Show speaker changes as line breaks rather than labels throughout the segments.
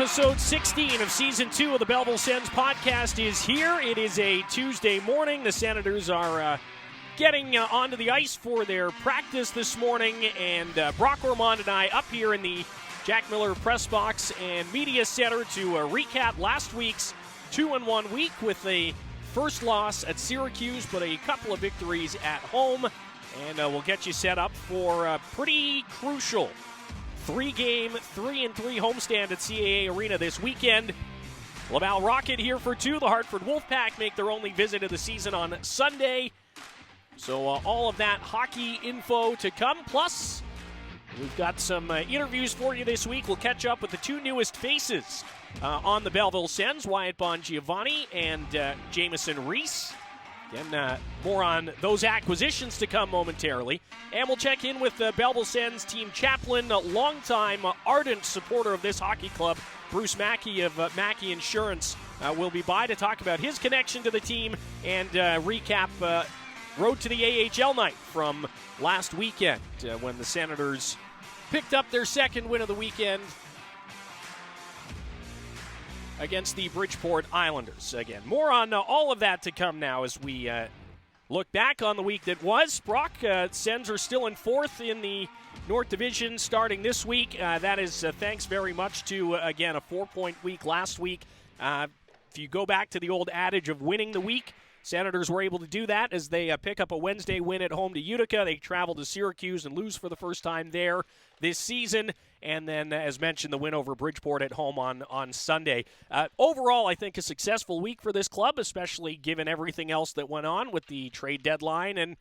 Episode 16 of Season 2 of the Belleville Sens podcast is here. It is a Tuesday morning. The Senators are getting onto the ice for their practice this morning, and Brock Ormond and I up here in the Jack Miller Press Box and Media Center to recap last week's 2-1 week with a first loss at Syracuse, but a couple of victories at home, and we'll get you set up for a pretty crucial 3-game, 3-3 homestand at CAA Arena this weekend. Laval Rocket here for 2. The Hartford Wolfpack make their only visit of the season on Sunday. So all of that hockey info to come. Plus, we've got some interviews for you this week. We'll catch up with the two newest faces on the Belleville Sens, Wyatt Bongiovanni and Jamieson Rees. Again, more on those acquisitions to come momentarily. And we'll check in with the Belleville Sens team chaplain, longtime ardent supporter of this hockey club, Bruce Mackay of Mackay Insurance, will be by to talk about his connection to the team and recap road to the AHL night from last weekend when the Senators picked up their second win of the weekend against the Bridgeport Islanders. Again, more on all of that to come now as we look back on the week that was. Brock, Sens are still in fourth in the North Division starting this week. That is thanks very much to, again, a 4-point week last week. If you go back to the old adage of winning the week, Senators were able to do that as they pick up a Wednesday win at home to Utica. They travel to Syracuse and lose for the first time there this season. And then, as mentioned, the win over Bridgeport at home on Sunday. Overall, I think a successful week for this club, especially given everything else that went on with the trade deadline and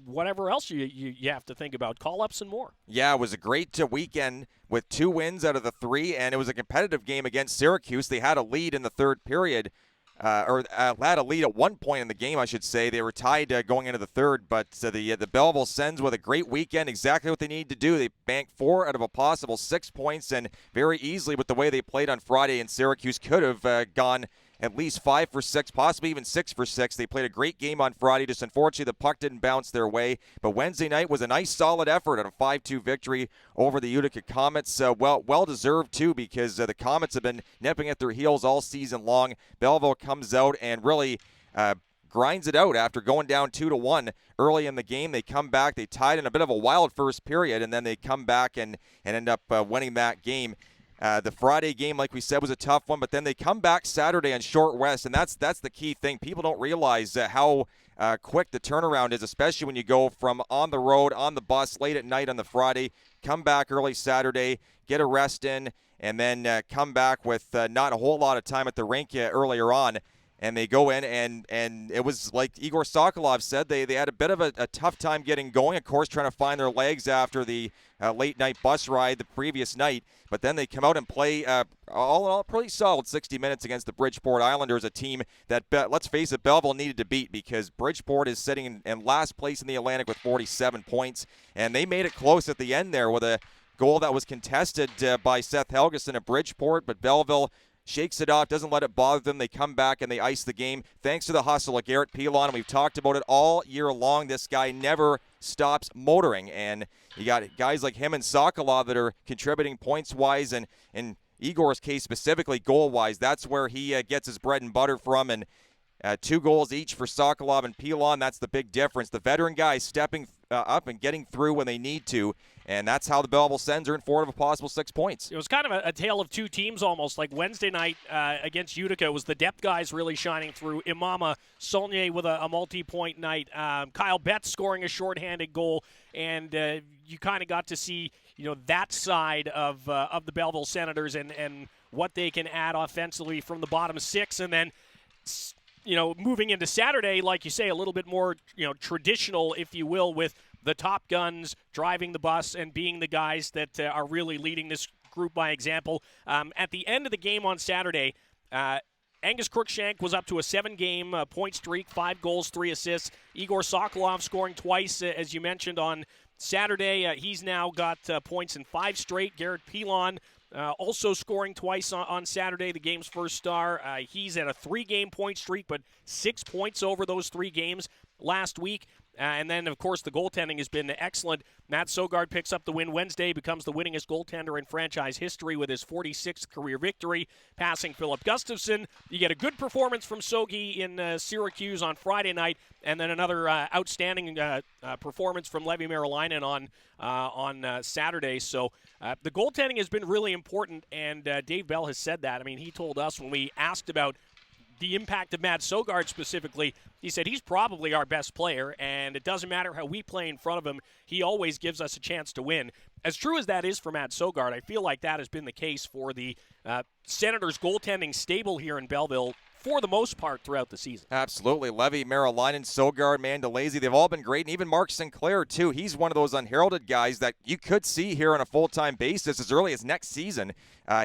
whatever else you have to think about, call-ups and more.
Yeah, it was a great weekend with 2 wins out of the 3, and it was a competitive game against Syracuse. They had a lead in the third period. Had a lead at one point in the game, I should say. They were tied going into the third, but the Belleville Sens with a great weekend, exactly what they needed to do. They banked 4 out of a possible 6 points, and very easily with the way they played on Friday in Syracuse could have gone at least 5 for 6, possibly even 6 for 6. They played a great game on Friday. Just unfortunately, the puck didn't bounce their way. But Wednesday night was a nice, solid effort at a 5-2 victory over the Utica Comets. Well-deserved, too, because the Comets have been nipping at their heels all season long. Belleville comes out and really grinds it out after going down 2-1 early in the game. They come back. They tied in a bit of a wild first period, and then they come back and end up winning that game. The Friday game, like we said, was a tough one, but then they come back Saturday on short rest, and that's the key thing. People don't realize how quick the turnaround is, especially when you go from on the road, on the bus, late at night on the Friday, come back early Saturday, get a rest in, and then come back with not a whole lot of time at the rink earlier on. And they go in, and it was like Igor Sokolov said, they had a bit of a tough time getting going, of course, trying to find their legs after the late-night bus ride the previous night. But then they come out and play, all in all, pretty solid 60 minutes against the Bridgeport Islanders, a team that, let's face it, Belleville needed to beat because Bridgeport is sitting in last place in the Atlantic with 47 points. And they made it close at the end there with a goal that was contested by Seth Helgeson at Bridgeport, but Belleville shakes it off, doesn't let it bother them. They come back and they ice the game thanks to the hustle of Garrett Pilon. And we've talked about it all year long. This guy never stops motoring. And you got guys like him and Sokolov that are contributing points-wise. And in Igor's case specifically, goal-wise, that's where he gets his bread and butter from. And 2 goals each for Sokolov and Pilon. That's the big difference. The veteran guys stepping up and getting through when they need to. And that's how the Belleville Sens are in 4 of a possible 6 points.
It was kind of a tale of 2 teams almost. Like Wednesday night against Utica was the depth guys really shining through. Imama Saulnier with a multi-point night. Kyle Betts scoring a shorthanded goal. And you kind of got to see that side of the Belleville Senators and what they can add offensively from the bottom 6. And then moving into Saturday, like you say, a little bit more traditional, if you will, with the top guns driving the bus and being the guys that are really leading this group by example. At the end of the game on Saturday, Angus Crookshank was up to a 7-game point streak, 5 goals, 3 assists. Igor Sokolov scoring twice, as you mentioned, on Saturday. He's now got points in 5 straight. Garrett Pilon also scoring twice on Saturday, the game's first star. He's at a 3-game point streak, but 6 points over those 3 games last week. And then, of course, the goaltending has been excellent. Matt Sogard picks up the win Wednesday, becomes the winningest goaltender in franchise history with his 46th career victory, passing Philip Gustafson. You get a good performance from Sogi in Syracuse on Friday night, and then another outstanding performance from Levi Merilainen on Saturday. So the goaltending has been really important, and Dave Bell has said that. I mean, he told us when we asked about the impact of Matt Sogard specifically, he said he's probably our best player, and it doesn't matter how we play in front of him, he always gives us a chance to win. As true as that is for Matt Sogard, I feel like that has been the case for the Senators' goaltending stable here in Belleville for the most part throughout the season.
Absolutely. Levy, Merilainen, Sogard, Mandolese, they've all been great. And even Mark Sinclair, too. He's one of those unheralded guys that you could see here on a full-time basis as early as next season.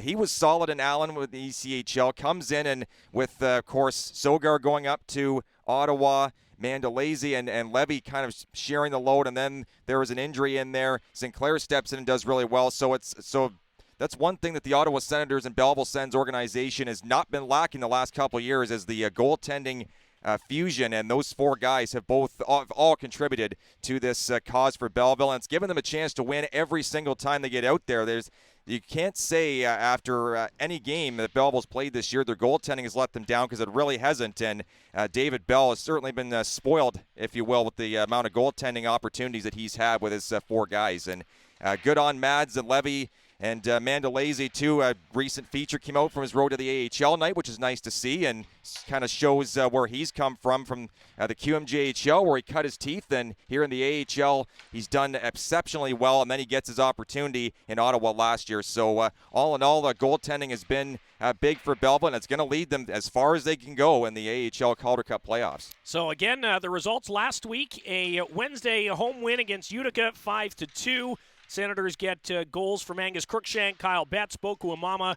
He was solid in Allen with the ECHL, comes in and with, of course, Sogard going up to Ottawa, Mandolese and Levy kind of sharing the load, and then there was an injury in there. Sinclair steps in and does really well. So that's one thing that the Ottawa Senators and Belleville Sens organization has not been lacking the last couple of years is the goaltending fusion, and those four guys have all contributed to this cause for Belleville, and it's given them a chance to win every single time they get out there. You can't say after any game that Belleville's played this year, their goaltending has let them down, because it really hasn't. And David Bell has certainly been spoiled, if you will, with the amount of goaltending opportunities that he's had with his four guys. And good on Mads and Levy. And Mandolese, too, a recent feature came out from his road to the AHL night, which is nice to see, and kind of shows where he's come from the QMJHL, where he cut his teeth. And here in the AHL, he's done exceptionally well, and then he gets his opportunity in Ottawa last year. So all in all, the goaltending has been big for Belleville, and it's going to lead them as far as they can go in the AHL Calder Cup playoffs.
So again, the results last week, a Wednesday home win against Utica, 5-2. Senators get goals from Angus Cruikshank, Kyle Betts, Boku Amama,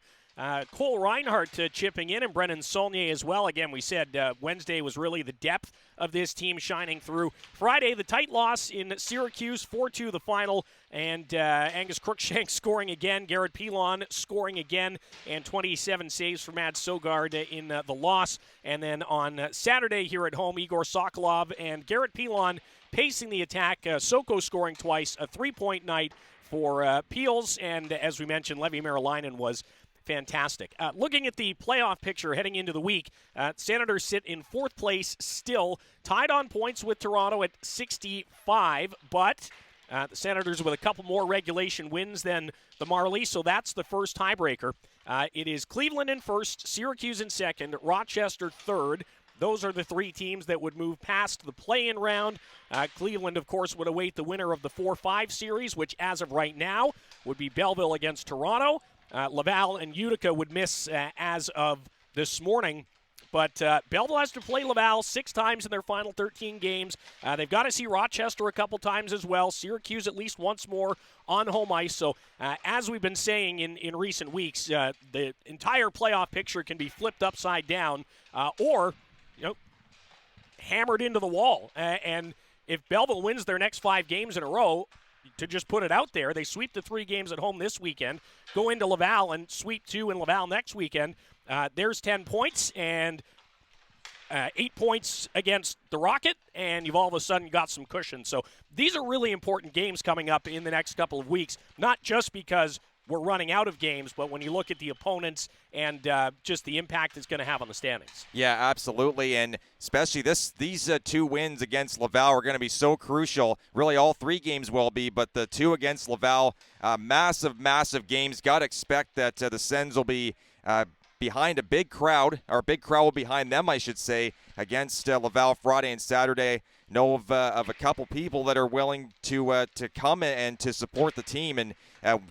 Cole Reinhardt chipping in, and Brennan Saulnier as well. Again, we said Wednesday was really the depth of this team shining through. Friday, the tight loss in Syracuse, 4-2 the final, and Angus Cruikshank scoring again, Garrett Pilon scoring again, and 27 saves for Matt Sogard in the loss. And then on Saturday here at home, Igor Sokolov and Garrett Pilon pacing the attack, Soko scoring twice, a three-point night for Peels, and as we mentioned, Levi Merilainen was fantastic. Looking at the playoff picture heading into the week, Senators sit in fourth place still, tied on points with Toronto at 65, but the Senators with a couple more regulation wins than the Marlies, so that's the first tiebreaker. It is Cleveland in first, Syracuse in second, Rochester third. Those are the three teams that would move past the play-in round. Cleveland, of course, would await the winner of the 4-5 series, which as of right now would be Belleville against Toronto. Laval and Utica would miss as of this morning. But Belleville has to play Laval 6 times in their final 13 games. They've got to see Rochester a couple times as well. Syracuse at least once more on home ice. So as we've been saying in recent weeks, the entire playoff picture can be flipped upside down or hammered into the wall. And if Belleville wins their next 5 games in a row, to just put it out there, they sweep the 3 games at home this weekend, go into Laval and sweep 2 in Laval next weekend. There's 10 points and 8 points against the Rocket, and you've all of a sudden got some cushion. So these are really important games coming up in the next couple of weeks, not just because we're running out of games, but when you look at the opponents and just the impact it's going to have on the standings.
Yeah, absolutely, and especially these 2 wins against Laval are going to be so crucial. Really, all 3 games will be, but the 2 against Laval, massive games. Got to expect that the Sens will be behind a big crowd, or a big crowd will behind them, I should say, against Laval Friday and Saturday. Know of a couple people that are willing to come and to support the team, and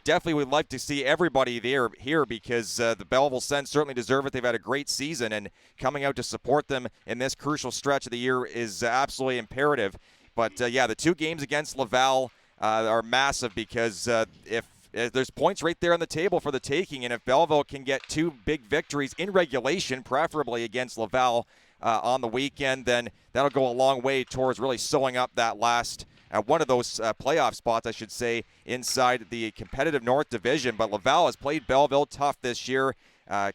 definitely would like to see everybody here because the Belleville Sens certainly deserve it. They've had a great season, and coming out to support them in this crucial stretch of the year is absolutely imperative. But the 2 games against Laval are massive because if there's points right there on the table for the taking, and if Belleville can get 2 big victories in regulation, preferably against Laval on the weekend, then that'll go a long way towards really sewing up that last one of those playoff spots, I should say, inside the competitive North Division. But Laval has played Belleville tough this year.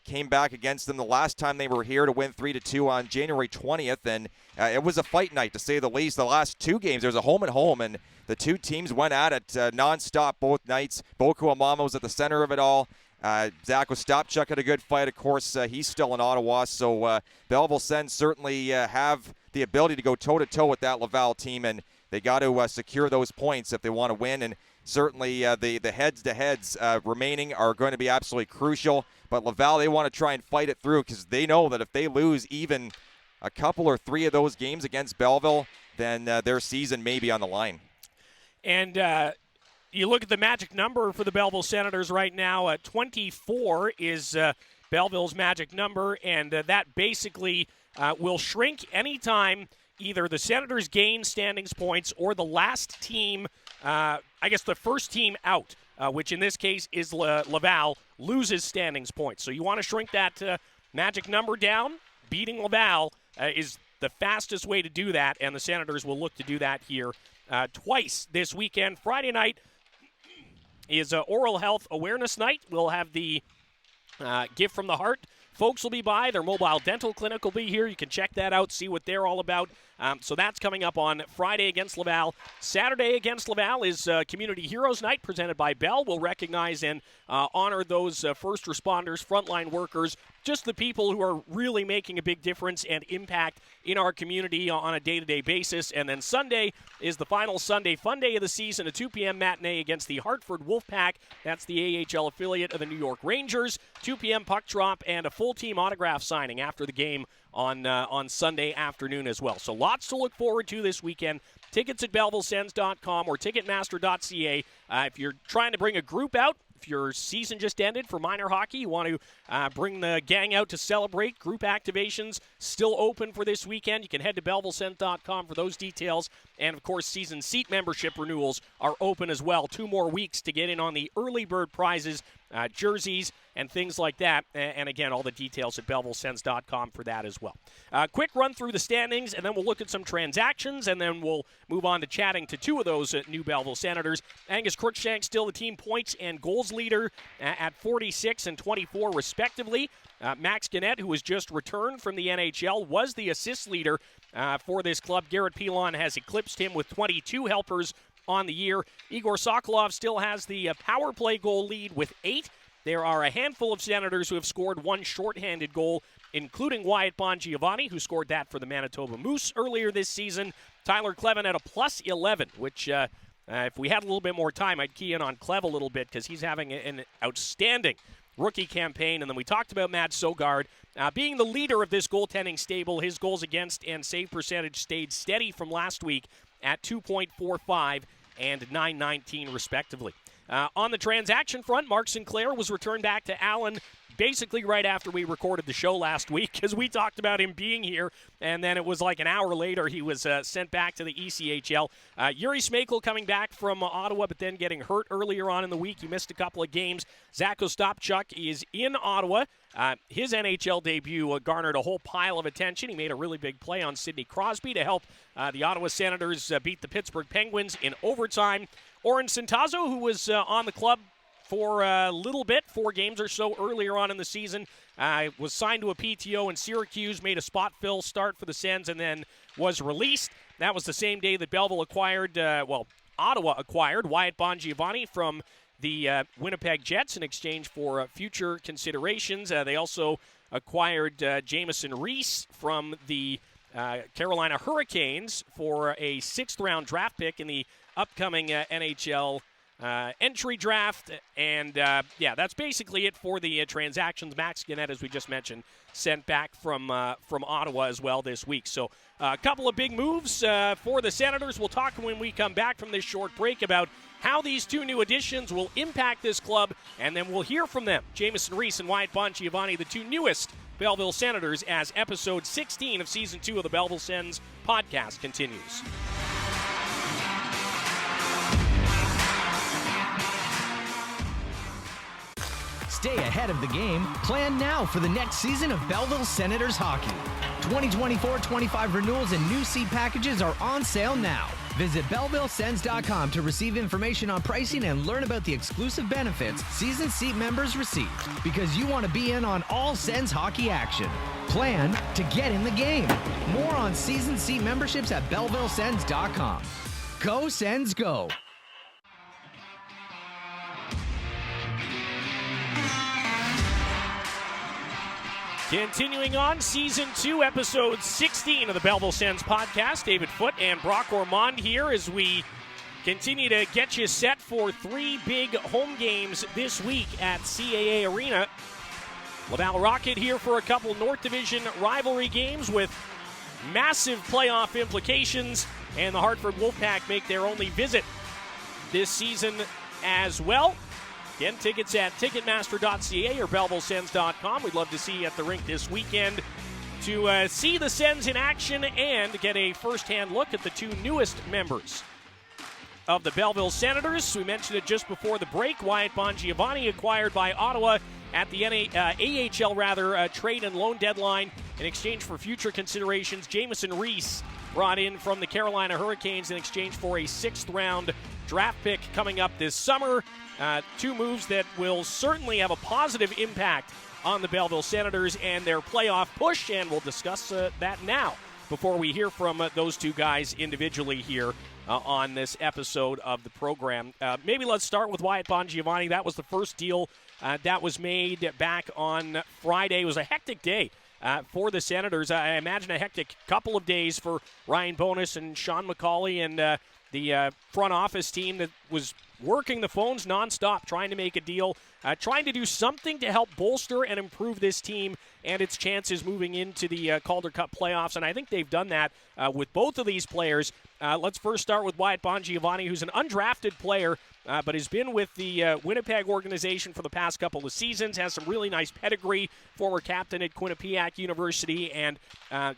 came back against them the last time they were here to win 3-2 on January 20th, and it was a fight night, to say the least. The last two games, there was a home and home, and the two teams went at it nonstop both nights. Boku Amama was at the center of it all. Zach Ostapchuk had a good fight. Of course, he's still in Ottawa, so Belleville Sens certainly have the ability to go toe-to-toe with that Laval team, and they got to secure those points if they want to win. And certainly the heads-to-heads remaining are going to be absolutely crucial. But Laval, they want to try and fight it through because they know that if they lose even a couple or three of those games against Belleville, then their season may be on the line.
And you look at the magic number for the Belleville Senators right now. 24 is Belleville's magic number, and that basically will shrink anytime either the Senators gain standings points or the last team, the first team out, which in this case is Laval, loses standings points. So you want to shrink that magic number down. Beating Laval is the fastest way to do that, and the Senators will look to do that here twice this weekend. Friday night is Oral Health Awareness Night. We'll have the Gift from the Heart. Folks will be by. Their mobile dental clinic will be here. You can check that out, see what they're all about. So that's coming up on Friday against Laval. Saturday against Laval is Community Heroes Night presented by Bell. We'll recognize and honor those first responders, frontline workers, just the people who are really making a big difference and impact in our community on a day-to-day basis. And then Sunday is the final Sunday fun day of the season, a 2 p.m. matinee against the Hartford Wolfpack. That's the AHL affiliate of the New York Rangers. 2 p.m. puck drop and a full team autograph signing after the game on Sunday afternoon as well. So lots to look forward to this weekend. Tickets at BellevilleSens.com or Ticketmaster.ca. If you're trying to bring a group out, if your season just ended for minor hockey, you want to bring the gang out to celebrate, group activations still open for this weekend. You can head to BellevilleSens.com for those details. And, of course, season seat membership renewals are open as well. 2 more weeks to get in on the early bird prizes, jerseys, and things like that. And, again, all the details at BellevilleSens.com for that as well. Quick run through the standings, and then we'll look at some transactions, and then we'll move on to chatting to 2 of those new Belleville Senators. Angus Crookshank still the team points and goals leader at 46 and 24 respectively. Max Gannett, who was just returned from the NHL, was the assist leader for this club. Garrett Pilon has eclipsed him with 22 helpers on the year. Igor Sokolov still has the power play goal lead with 8. There are a handful of Senators who have scored 1 shorthanded goal, including Wyatt Bongiovanni, who scored that for the Manitoba Moose earlier this season. Tyler Clevin at a plus 11, which if we had a little bit more time, I'd key in on Clev a little bit because he's having an outstanding rookie campaign. And then we talked about Matt Sogard being the leader of this goaltending stable. His goals against and save percentage stayed steady from last week at 2.45 and 919 respectively. On the transaction front, Mark Sinclair was returned back to Allen basically right after we recorded the show last week because we talked about him being here, and then it was like an hour later he was sent back to the ECHL. Yuri Smakel coming back from Ottawa but then getting hurt earlier on in the week. He missed a couple of games. Zach Ostapchuk is in Ottawa. His NHL debut garnered a whole pile of attention. He made a really big play on Sidney Crosby to help the Ottawa Senators beat the Pittsburgh Penguins in overtime. Oren Centazzo, who was on the club for a little bit, 4 games or so earlier on in the season, was signed to a PTO in Syracuse, made a spot fill start for the Sens, and then was released. That was the same day that Belleville acquired, Ottawa acquired Wyatt Bongiovanni from the Winnipeg Jets in exchange for future considerations. They also acquired Jamieson Rees from the Carolina Hurricanes for a 6th-round draft pick in the upcoming NHL entry draft, and that's basically it for the transactions. Max Gannett, as we just mentioned, sent back from Ottawa as well this week. So a couple of big moves for the Senators. We'll talk when we come back from this short break about how these 2 new additions will impact this club, and then we'll hear from them. Jamieson Rees and Wyatt Bongiovanni, the 2 newest Belleville Senators, as episode 16 of season 2 of the Belleville Sens podcast continues.
Stay ahead of the game. Plan now for the next season of Belleville Senators hockey. 2024-25 renewals and new seat packages are on sale now. Visit BellevilleSens.com to receive information on pricing and learn about the exclusive benefits season seat members receive. Because you want to be in on all Sens hockey action. Plan to get in the game. More on season seat memberships at BellevilleSens.com. Go Sens, go!
Continuing on, Season 2, Episode 16 of the Belleville Sens podcast. David Foote and Brock Ormond here as we continue to get you set for 3 big home games this week at CAA Arena. Laval Rocket here for a couple North Division rivalry games with massive playoff implications, and the Hartford Wolfpack make their only visit this season as well. Again, tickets at Ticketmaster.ca or BellevilleSens.com. We'd love to see you at the rink this weekend to see the Sens in action and get a first-hand look at the 2 newest members of the Belleville Senators. We mentioned it just before the break. Wyatt Bongiovanni acquired by Ottawa at the AHL trade and loan deadline in exchange for future considerations. Jamieson Rees brought in from the Carolina Hurricanes in exchange for a 6th-round draft pick coming up this summer. 2 moves that will certainly have a positive impact on the Belleville Senators and their playoff push, and we'll discuss that now before we hear from those 2 guys individually here on this episode of the program. Maybe let's start with Wyatt Bongiovanni. That was the first deal that was made back on Friday. It was a hectic day for the Senators. I imagine a hectic couple of days for Ryan Bowness and Sean McCauley and the front office team that was working the phones nonstop, trying to make a deal, trying to do something to help bolster and improve this team and its chances moving into the Calder Cup playoffs. And I think they've done that with both of these players. Let's first start with Wyatt Bongiovanni, who's an undrafted player, but has been with the Winnipeg organization for the past couple of seasons, has some really nice pedigree, former captain at Quinnipiac University, and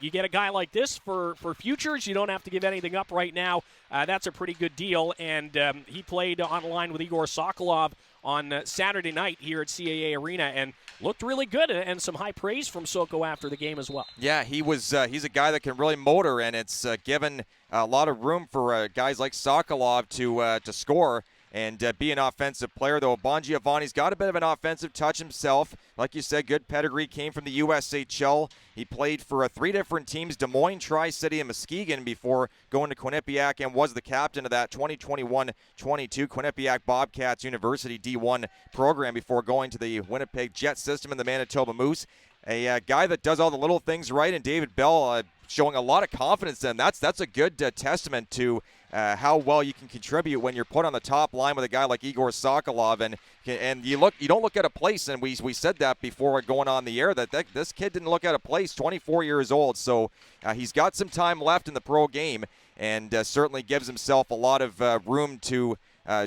you get a guy like this for futures. You don't have to give anything up right now. That's a pretty good deal, and he played on the line with Igor Sokolov on Saturday night here at CAA Arena and looked really good, and some high praise from Soko after the game as well. Yeah,
he's a guy that can really motor, and it's given a lot of room for guys like Sokolov to score and be an offensive player, though Bongiovanni's got a bit of an offensive touch himself. Like you said, good pedigree, came from the USHL. He played for 3 different teams, Des Moines, Tri-City, and Muskegon, before going to Quinnipiac, and was the captain of that 2021-22 Quinnipiac Bobcats University D1 program before going to the Winnipeg Jet system and the Manitoba Moose. A guy that does all the little things right, and David Bell showing a lot of confidence in. That's a good testament to how well you can contribute when you're put on the top line with a guy like Igor Sokolov, and you don't look at a place, and we said that before going on the air that this kid didn't look at a place. 24 years old, so he's got some time left in the pro game, and certainly gives himself a lot of room to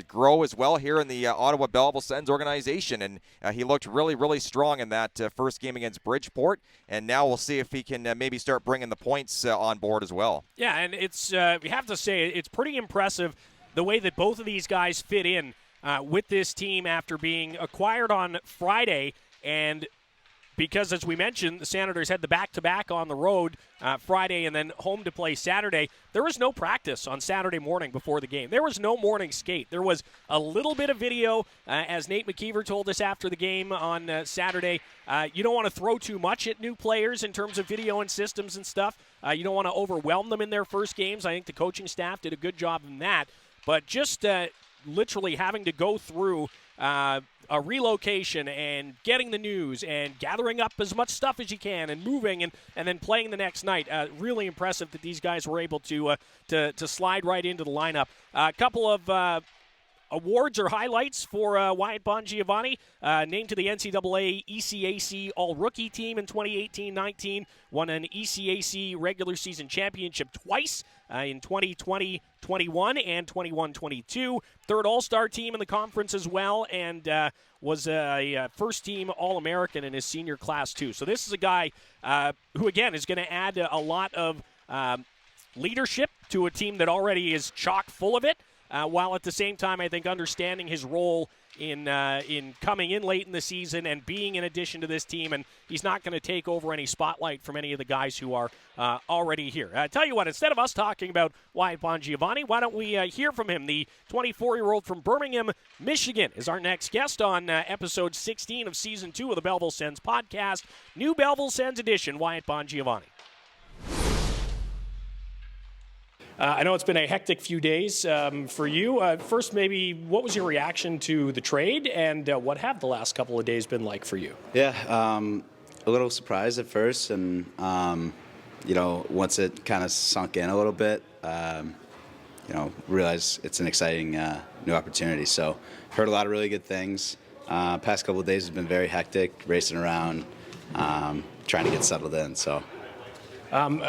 grow as well here in the Ottawa Belleville Sens organization. And he looked really, really strong in that first game against Bridgeport. And now we'll see if he can maybe start bringing the points on board as well.
Yeah, and it's we have to say it's pretty impressive the way that both of these guys fit in with this team after being acquired on Friday. And because, as we mentioned, the Senators had the back-to-back on the road Friday and then home to play Saturday. There was no practice on Saturday morning before the game. There was no morning skate. There was a little bit of video, as Nate McKeever told us after the game on Saturday. You don't want to throw too much at new players in terms of video and systems and stuff. You don't want to overwhelm them in their first games. I think the coaching staff did a good job in that. But just literally having to go through a relocation and getting the news and gathering up as much stuff as you can and moving and then playing the next night. Really impressive that these guys were able to slide right into the lineup. A couple of awards or highlights for Wyatt Bongiovanni, named to the NCAA ECAC All-Rookie Team in 2018-19, won an ECAC regular season championship twice in 2020-21 and 21-22. Third All-Star team in the conference as well, and was a first-team All-American in his senior class too. So this is a guy who, again, is going to add a lot of leadership to a team that already is chock full of it. while at the same time I think understanding his role in coming in late in the season and being an addition to this team, and he's not going to take over any spotlight from any of the guys who are already here. Tell you what, instead of us talking about Wyatt Bongiovanni, why don't we hear from him? The 24-year-old from Birmingham, Michigan, is our next guest on episode 16 of Season 2 of the Belleville Sens podcast. New Belleville Sens edition, Wyatt Bongiovanni. I know it's been a hectic few days for you. First, maybe, what was your reaction to the trade, and what have the last couple of days been like for you?
Yeah, a little surprised at first, and, once it kind of sunk in a little bit, realized it's an exciting new opportunity. So, heard a lot of really good things. Past couple of days has been very hectic, racing around, trying to get settled in, so...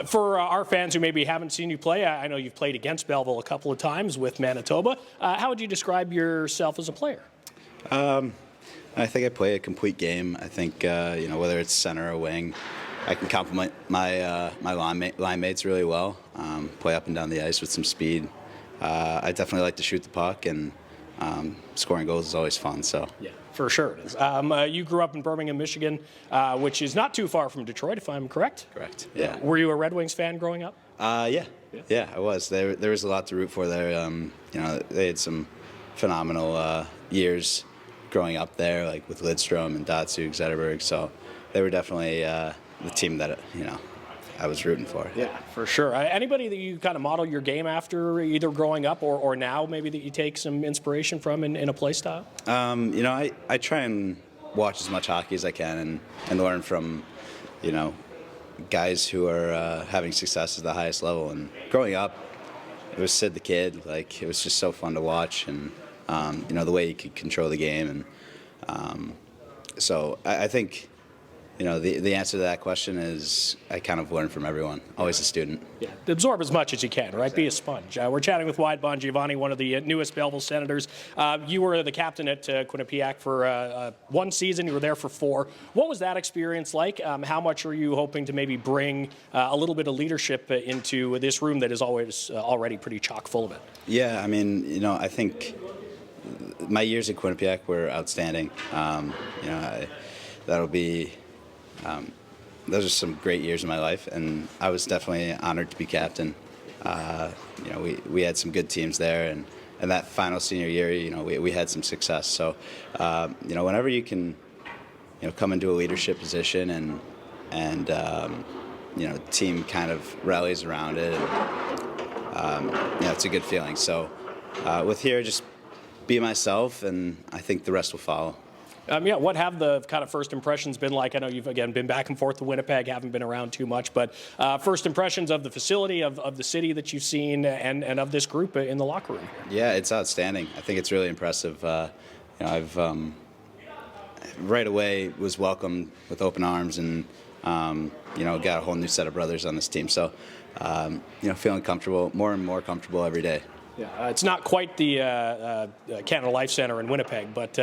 For our fans who maybe haven't seen you play, I know you've played against Belleville a couple of times with Manitoba. How would you describe yourself as a player?
I think I play a complete game. I think, whether it's center or wing, I can complement my line mates really well, play up and down the ice with some speed. I definitely like to shoot the puck, and scoring goals is always fun. So.
Yeah. For sure it is. You grew up in Birmingham, Michigan, which is not too far from Detroit, if I'm correct.
Correct, yeah.
Were you a Red Wings fan growing up?
Yeah, I was. There was a lot to root for there. They had some phenomenal years growing up there, like with Lidstrom and Datsuk, Zetterberg. So they were definitely the team that, I was rooting for.
Yeah, for sure. Anybody that you kind of model your game after, either growing up or now, maybe that you take some inspiration from in a play style?
I try and watch as much hockey as I can and learn from, guys who are having success at the highest level. And growing up, it was Sid the Kid. Like, it was just so fun to watch, and the way he could control the game. And so I think. The answer to that question is I kind of learn from everyone, always a student.
Yeah, absorb as much as you can, right? Exactly. Be a sponge. We're chatting with Wyatt Bongiovanni, one of the newest Belleville Senators. You were the captain at Quinnipiac for one season. You were there for 4. What was that experience like? How much are you hoping to maybe bring a little bit of leadership into this room that is always already pretty chock full of it?
Yeah, I think my years at Quinnipiac were outstanding. That'll be... those are some great years in my life, and I was definitely honored to be captain. We had some good teams there, and that final senior year, we had some success. So, whenever you can, come into a leadership position and the team kind of rallies around it, and, it's a good feeling. So, with here, just be myself, and I think the rest will follow.
What have the kind of first impressions been like? I know you've, again, been back and forth to Winnipeg, haven't been around too much, but first impressions of the facility, of the city that you've seen, and of this group in the locker room.
Yeah, it's outstanding. I think it's really impressive. I've right away was welcomed with open arms, and got a whole new set of brothers on this team. So, feeling comfortable, more and more comfortable every day.
Yeah, it's not quite the Canada Life Center in Winnipeg, but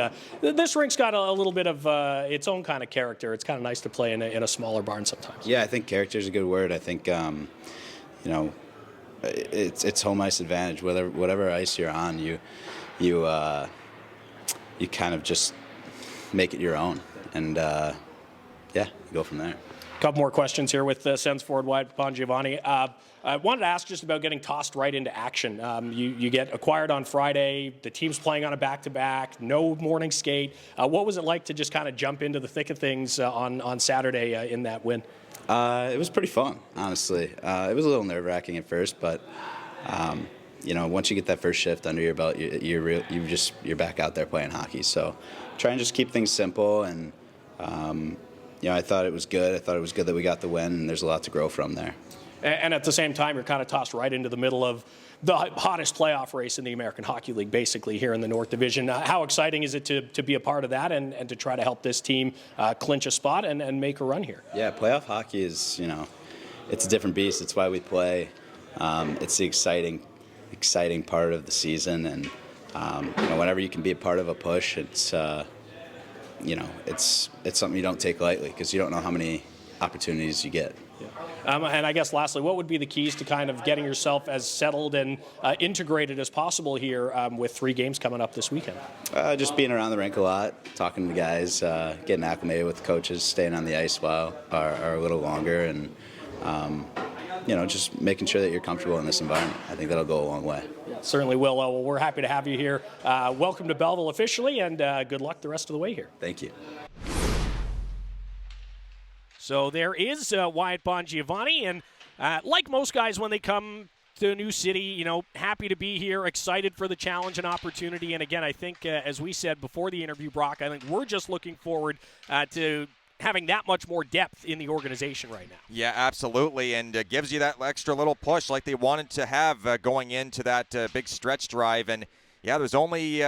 this rink's got a little bit of its own kind of character. It's kind of nice to play in a smaller barn sometimes.
Yeah, I think character is a good word. I think, it's home ice advantage. Whatever ice you're on, you kind of just make it your own, and you go from there.
A couple more questions here with Sens forward Wyatt Bongiovanni. I wanted to ask just about getting tossed right into action. You get acquired on Friday. The team's playing on a back-to-back. No morning skate. What was it like to just kind of jump into the thick of things on Saturday in that win?
It was pretty fun, honestly. It was a little nerve-wracking at first, but once you get that first shift under your belt, you're back out there playing hockey. So try and just keep things simple, and I thought it was good. I thought it was good that we got the win, and there's a lot to grow from there.
And at the same time, you're kind of tossed right into the middle of the hottest playoff race in the American Hockey League, basically, here in the North Division. How exciting is it to be a part of that and to try to help this team clinch a spot and make a run here?
Yeah, playoff hockey is, it's a different beast. It's why we play. It's the exciting part of the season. And, whenever you can be a part of a push, it's something you don't take lightly, because you don't know how many opportunities you get.
And I guess lastly, what would be the keys to kind of getting yourself as settled and integrated as possible here with 3 games coming up this weekend?
Just being around the rink a lot, talking to guys, getting acclimated with the coaches, staying on the ice or a little longer, and just making sure that you're comfortable in this environment. I think that'll go a long way.
Certainly will. Well, we're happy to have you here. Welcome to Belleville officially, and good luck the rest of the way here.
Thank you.
So there is Wyatt Bongiovanni, and like most guys when they come to a new city, happy to be here, excited for the challenge and opportunity. And again, I think, as we said before the interview, Brock, I think we're just looking forward to having that much more depth in the organization right now.
Yeah, absolutely, and gives you that extra little push like they wanted to have going into that big stretch drive. And yeah, there's only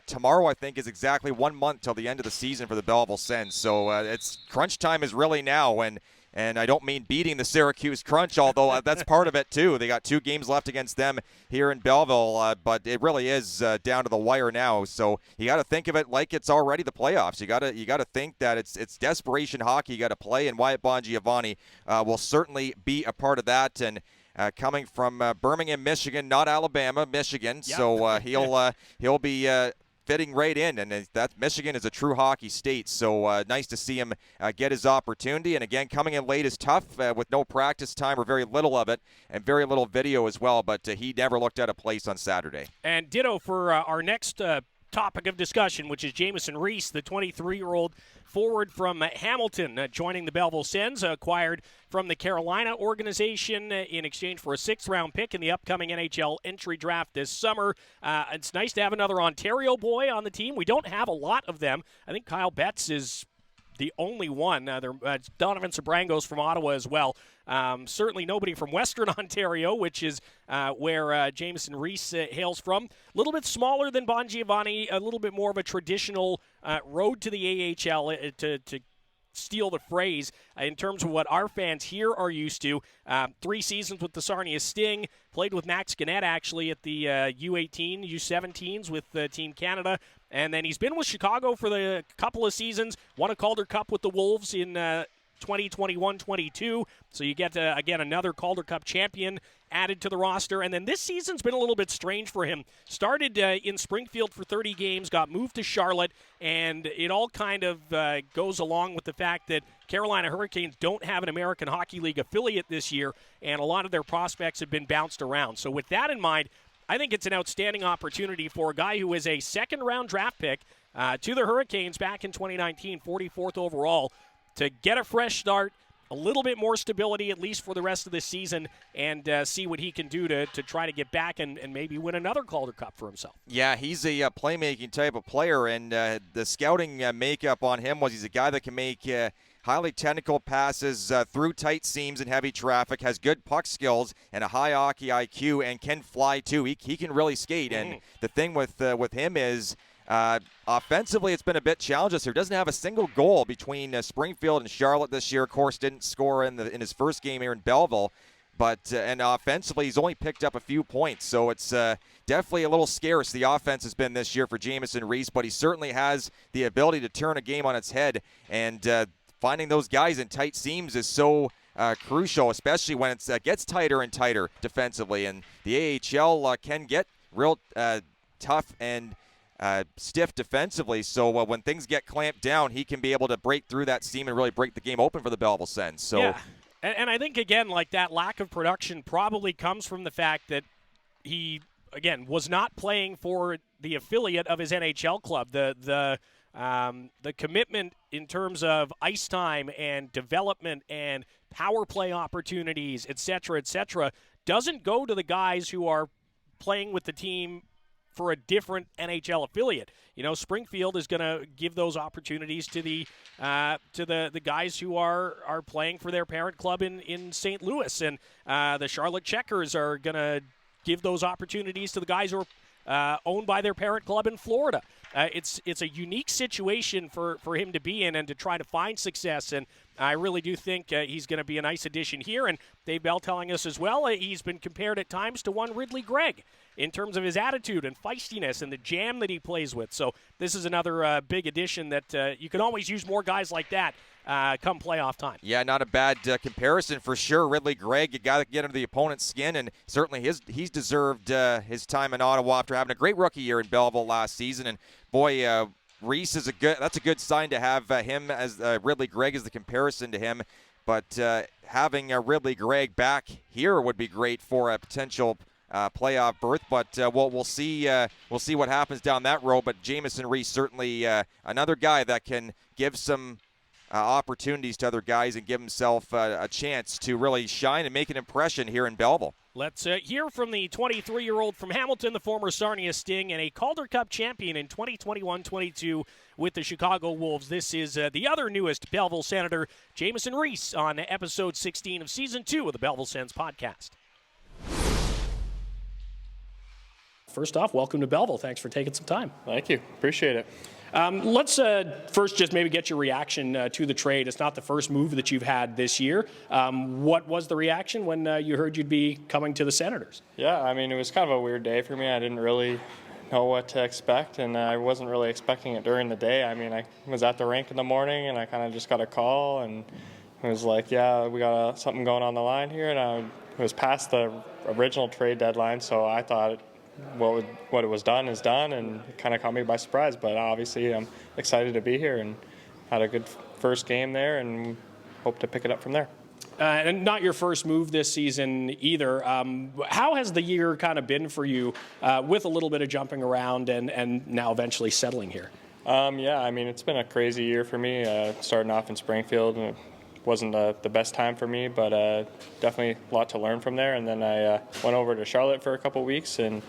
tomorrow I think is exactly 1 month till the end of the season for the Belleville Sens. So it's crunch time is really now, and I don't mean beating the Syracuse Crunch, although that's part of it too. They got 2 games left against them here in Belleville, but it really is down to the wire now. So you got to think of it like it's already the playoffs. You got to think that it's desperation hockey you got to play, and Wyatt Bongiovanni will certainly be a part of that. And coming from Birmingham, Michigan, not Alabama, Michigan, yep. So he'll be fitting right in, and that Michigan is a true hockey state, so nice to see him get his opportunity. And again, coming in late is tough with no practice time or very little of it, and very little video as well, but he never looked out of place on Saturday.
And ditto for our next topic of discussion, which is Jamieson Rees, the 23-year-old forward from Hamilton, joining the Belleville Sens, acquired from the Carolina organization in exchange for a 6th-round pick in the upcoming NHL entry draft this summer. It's nice to have another Ontario boy on the team. We don't have a lot of them. I think Kyle Betts is the only one. Donovan Sobrangos from Ottawa as well. Certainly nobody from Western Ontario, which is where Jamieson Rees hails from. A little bit smaller than Bongiovanni, a little bit more of a traditional road to the AHL, to steal the phrase, in terms of what our fans here are used to. 3 seasons with the Sarnia Sting, played with Max Gannett actually at the U18, U17s with Team Canada, and then he's been with Chicago for the couple of seasons, won a Calder Cup with the Wolves in 2021-22, so you get, again, another Calder Cup champion added to the roster. And then this season's been a little bit strange for him. Started in Springfield for 30 games, got moved to Charlotte, and it all kind of goes along with the fact that Carolina Hurricanes don't have an American Hockey League affiliate this year, and a lot of their prospects have been bounced around. So with that in mind, I think it's an outstanding opportunity for a guy who is a 2nd-round draft pick to the Hurricanes back in 2019, 44th overall, to get a fresh start, a little bit more stability, at least for the rest of the season, and see what he can do to try to get back and maybe win another Calder Cup for himself.
Yeah, he's a playmaking type of player, and the scouting makeup on him was he's a guy that can make highly technical passes through tight seams and heavy traffic, has good puck skills and a high hockey IQ, and can fly too. He can really skate, and the thing with him is offensively, it's been a bit challenging. He doesn't have a single goal between Springfield and Charlotte this year. Of course, didn't score in his first game here in Belleville, but and offensively, he's only picked up a few points. So it's definitely a little scarce. The offense has been this year for Jamieson Rees, but he certainly has the ability to turn a game on its head. And finding those guys in tight seams is so crucial, especially when it gets tighter and tighter defensively. And the AHL can get real tough and stiff defensively, so when things get clamped down, he can be able to break through that seam and really break the game open for the Belleville Sens. So,
yeah. And I think, again, like that lack of production probably comes from the fact that he, again, was not playing for the affiliate of his NHL club. The commitment in terms of ice time and development and power play opportunities, et cetera, doesn't go to the guys who are playing with the team for a different NHL affiliate. Springfield is going to give those opportunities to the guys who are playing for their parent club in St. Louis, and the Charlotte Checkers are going to give those opportunities to the guys who are owned by their parent club in Florida. It's a unique situation for him to be in and to try to find success, and I really do think he's going to be a nice addition here. And Dave Bell telling us as well, he's been compared at times to one Ridley Gregg in terms of his attitude and feistiness and the jam that he plays with. So this is another big addition that you can always use more guys like that come playoff time.
Yeah, not a bad comparison for sure. Ridley Gregg, a guy that can get under the opponent's skin, and certainly he's deserved his time in Ottawa after having a great rookie year in Belleville last season. And boy, Rees is that's a good sign to have him as Ridley Gregg as the comparison to him. But having Ridley Gregg back here would be great for a potential playoff berth. But we'll see what happens down that road. But Jamieson Rees certainly another guy that can give some opportunities to other guys and give himself a chance to really shine and make an impression here in Belleville.
Let's hear from the 23-year-old from Hamilton, the former Sarnia Sting, and a Calder Cup champion in 2021-22 with the Chicago Wolves. This is the other newest Belleville Senator, Jamieson Rees, on episode 16 of Season 2 of the Belleville Sens podcast. First off, welcome to Belleville. Thanks for taking some time.
Thank you. Appreciate it.
Let's first just maybe get your reaction to the trade. It's not the first move that you've had this year. What was the reaction when you heard you'd be coming to the Senators?
Yeah, I mean, it was kind of a weird day for me. I didn't really know what to expect, and I wasn't really expecting it during the day. I mean, I was at the rink in the morning, and I kind of just got a call, and it was like, yeah, we got something going on the line here, and it was past the original trade deadline, so I thought what it was done is done, and it kind of caught me by surprise. But obviously, I'm excited to be here and had a good first game there, and hope to pick it up from there.
And not your first move this season either. How has the year kind of been for you with a little bit of jumping around and now eventually settling here?
Yeah, I mean, it's been a crazy year for me, starting off in Springfield. And it wasn't the best time for me, but definitely a lot to learn from there. And then I went over to Charlotte for a couple of weeks, and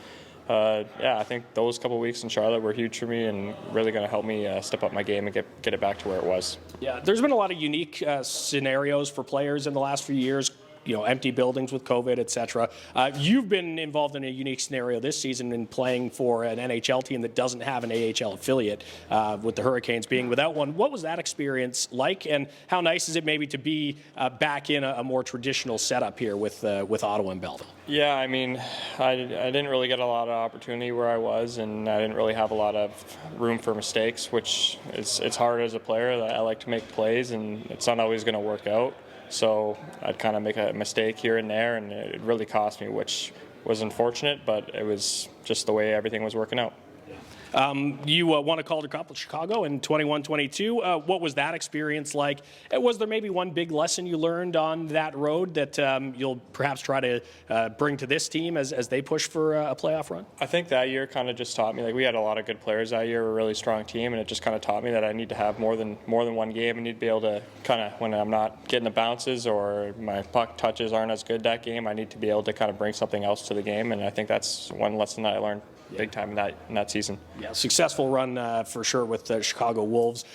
I think those couple of weeks in Charlotte were huge for me and really going to help me step up my game and get it back to where it was.
Yeah, there's been a lot of unique scenarios for players in the last few years. Empty buildings with COVID, et cetera. You've been involved in a unique scenario this season in playing for an NHL team that doesn't have an AHL affiliate, with the Hurricanes being without one. What was that experience like, and how nice is it maybe to be back in a more traditional setup here with Ottawa and Belleville?
Yeah, I mean, I didn't really get a lot of opportunity where I was, and I didn't really have a lot of room for mistakes, which it's hard as a player. I like to make plays, and it's not always going to work out. So I'd kind of make a mistake here and there, and it really cost me, which was unfortunate, but it was just the way everything was working out.
You won a Calder Cup with Chicago in 21-22. What was that experience like? Was there maybe one big lesson you learned on that road that you'll perhaps try to bring to this team as they push for a playoff run?
I think that year kind of just taught me, we had a lot of good players that year, we're a really strong team, and it just kind of taught me that I need to have more than one game. I need to be able to kind of, when I'm not getting the bounces or my puck touches aren't as good that game, I need to be able to kind of bring something else to the game, and I think that's one lesson that I learned big time in that season.
Yeah, successful run for sure with the Chicago Wolves.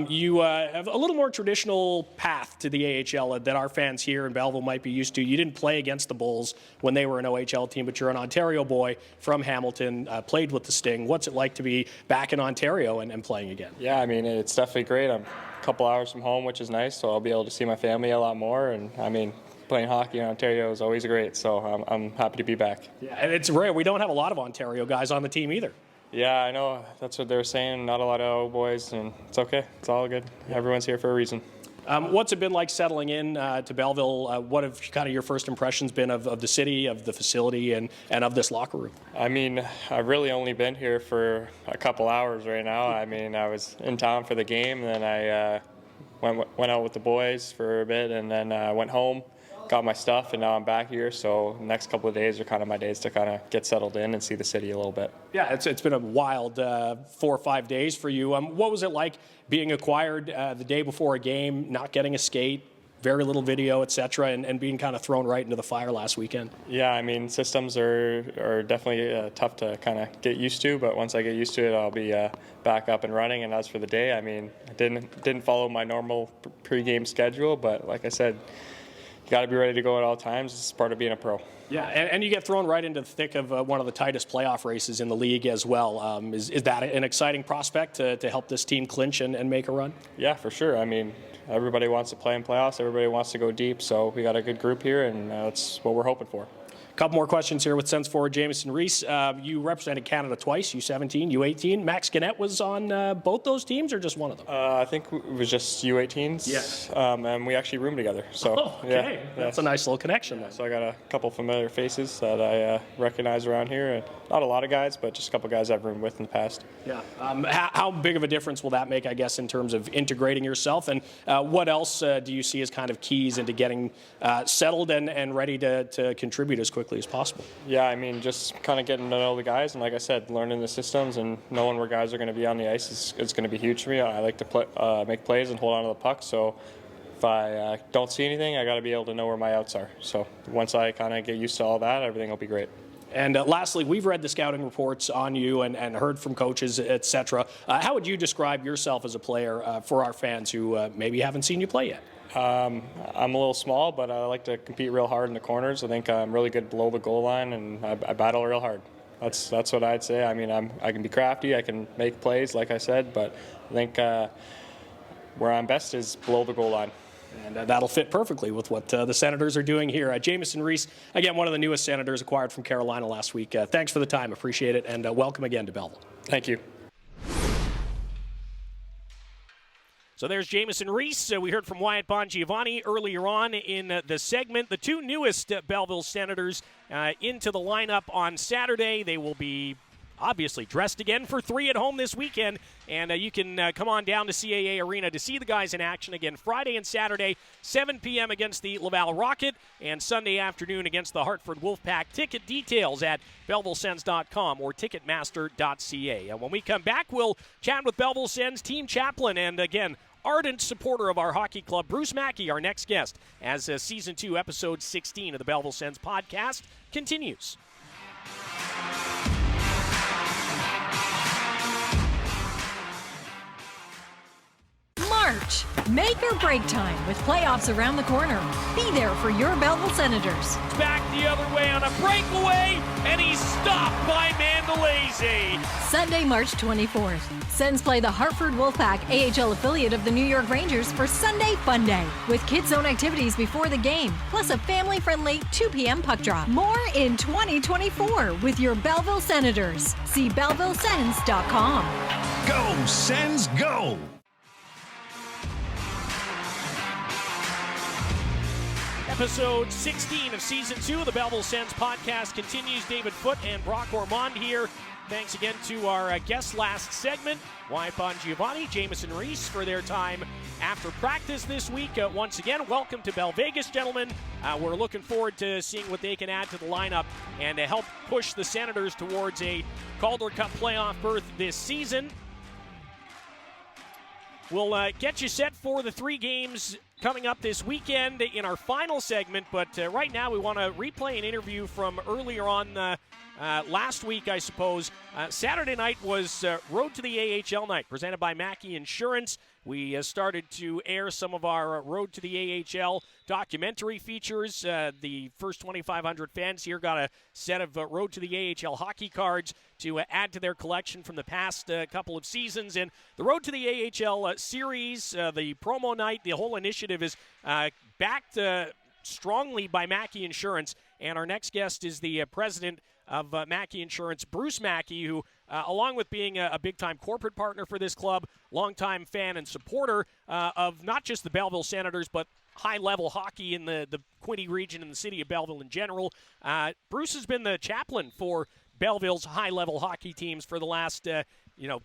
You have a little more traditional path to the AHL that our fans here in Belleville might be used to. You didn't play against the Bulls when they were an OHL team, but you're an Ontario boy from Hamilton, played with the Sting. What's it like to be back in Ontario and playing again?
Yeah, I mean, it's definitely great. I'm a couple hours from home, which is nice, so I'll be able to see my family a lot more, and I mean, playing hockey in Ontario is always great, so I'm happy to be back.
Yeah, and it's rare. We don't have a lot of Ontario guys on the team either.
Yeah, I know. That's what they're saying. Not a lot of O boys, and it's okay. It's all good. Everyone's here for a reason.
What's it been like settling in to Belleville? What have kind of your first impressions been of the city, of the facility, and of this locker room?
I mean, I've really only been here for a couple hours right now. I mean, I was in town for the game, then I went out with the boys for a bit, and then went home, got my stuff, and now I'm back here. So the next couple of days are kind of my days to kind of get settled in and see the city a little bit.
Yeah, it's been a wild 4 or 5 days for you. What was it like being acquired the day before a game, not getting a skate, very little video, et cetera, and being kind of thrown right into the fire last weekend?
Yeah, I mean, systems are definitely tough to kind of get used to, but once I get used to it, I'll be back up and running. And as for the day, I mean, I didn't follow my normal pregame schedule, but like I said, you got to be ready to go at all times. It's part of being a pro.
Yeah, and you get thrown right into the thick of one of the tightest playoff races in the league as well. Is that an exciting prospect to help this team clinch and make a run?
Yeah, for sure. I mean, everybody wants to play in playoffs. Everybody wants to go deep. So we got a good group here, and that's what we're hoping for.
couple more questions here with Sens forward Jamieson Rees. You represented Canada twice, U17, U18. Max Gannett was on both those teams, or just one of them?
I think it was just U18s.
Yes.
And we actually roomed together. So,
okay. That's a nice little connection.
So I got a couple familiar faces that I recognize around here. And not a lot of guys, but just a couple guys I've roomed with in the past.
Yeah. How big of a difference will that make, I guess, in terms of integrating yourself? And what else do you see as kind of keys into getting settled and ready to contribute as quickly as possible?
Yeah, I mean, just kind of getting to know the guys, and like I said, learning the systems and knowing where guys are going to be on the ice is going to be huge for me. I like to make plays and hold on to the puck, so if I don't see anything, I got to be able to know where my outs are. So once I kind of get used to all that, everything will be great.
And lastly, we've read the scouting reports on you and heard from coaches, etc. How would you describe yourself as a player for our fans who maybe haven't seen you play yet?
I'm a little small, but I like to compete real hard in the corners. I think I'm really good below the goal line, and I battle real hard. That's what I'd say. I mean, I can be crafty, I can make plays, like I said, but I think where I'm best is below the goal line.
And that'll fit perfectly with what the Senators are doing here. Jamieson Rees, again, one of the newest Senators acquired from Carolina last week. Thanks for the time. Appreciate it, and welcome again to Belleville.
Thank you.
So there's Jamieson Rees. We heard from Wyatt Bongiovanni earlier on in the segment. The two newest Belleville Senators into the lineup on Saturday. They will be obviously dressed again for 3 at home this weekend. And you can come on down to CAA Arena to see the guys in action again Friday and Saturday, 7 p.m. against the Laval Rocket, and Sunday afternoon against the Hartford Wolfpack. Ticket details at BellevilleSens.com or Ticketmaster.ca. And when we come back, we'll chat with Belleville Sens team chaplain and, again, ardent supporter of our hockey club, Bruce Mackay, our next guest, as Season 2, Episode 16 of the Belleville Sens podcast continues.
March. Make or break time with playoffs around the corner. Be there for your Belleville Senators.
Back the other way on a breakaway, and he's stopped by Mandalese.
Sunday, March 24th. Sens play the Hartford Wolfpack, AHL affiliate of the New York Rangers, for Sunday Fun Day, with kids' zone activities before the game, plus a family-friendly 2 p.m. puck drop. More in 2024 with your Belleville Senators. See BellevilleSens.com.
Go, Sens, go!
Episode 16 of Season 2 of the Belleville Sens podcast continues. David Foote and Brock Ormond here. Thanks again to our guest last segment, Wyatt Bongiovanni, Jamieson Rees, for their time after practice this week. Once again, welcome to Bell Vegas, gentlemen. We're looking forward to seeing what they can add to the lineup and to help push the Senators towards a Calder Cup playoff berth this season. We'll get you set for the 3 games coming up this weekend in our final segment, but right now we want to replay an interview from earlier on last week, I suppose. Saturday night was Road to the AHL night, presented by Mackay Insurance. We started to air some of our Road to the AHL documentary features. The first 2,500 fans here got a set of Road to the AHL hockey cards to add to their collection from the past couple of seasons. And the Road to the AHL series, the promo night, the whole initiative is backed strongly by Mackay Insurance. And our next guest is the president of Mackay Insurance, Bruce Mackay, who, along with being a big-time corporate partner for this club, longtime fan and supporter of not just the Belleville Senators, but high-level hockey in the Quinte region and the city of Belleville in general. Bruce has been the chaplain for Belleville's high-level hockey teams for the last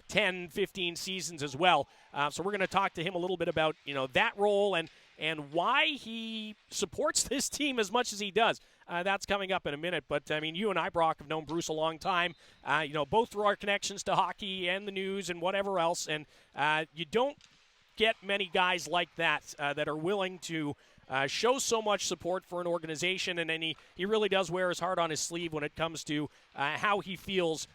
10, 15 seasons as well. So we're going to talk to him a little bit about that role and why he supports this team as much as he does. That's coming up in a minute. But, I mean, you and I, Brock, have known Bruce a long time, both through our connections to hockey and the news and whatever else. And you don't get many guys like that that are willing to show so much support for an organization. And then he really does wear his heart on his sleeve when it comes to how he felt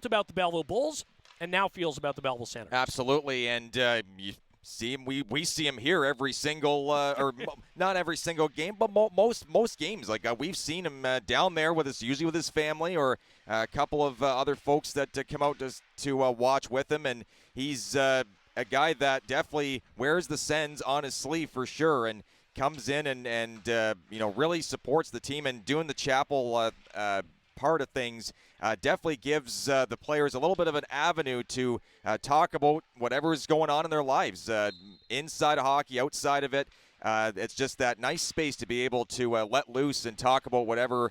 about the Belleville Bulls and now feels about the Belleville Senators.
Absolutely. And you see him. We see him here every single, or not every single game, but most games. Like we've seen him down there usually with his family or a couple of other folks that come out to watch with him. And he's a guy that definitely wears the Sens on his sleeve for sure, and comes in and really supports the team, and doing the chapel part of things definitely gives the players a little bit of an avenue to talk about whatever is going on in their lives, inside of hockey, outside of it. It's just that nice space to be able to let loose and talk about whatever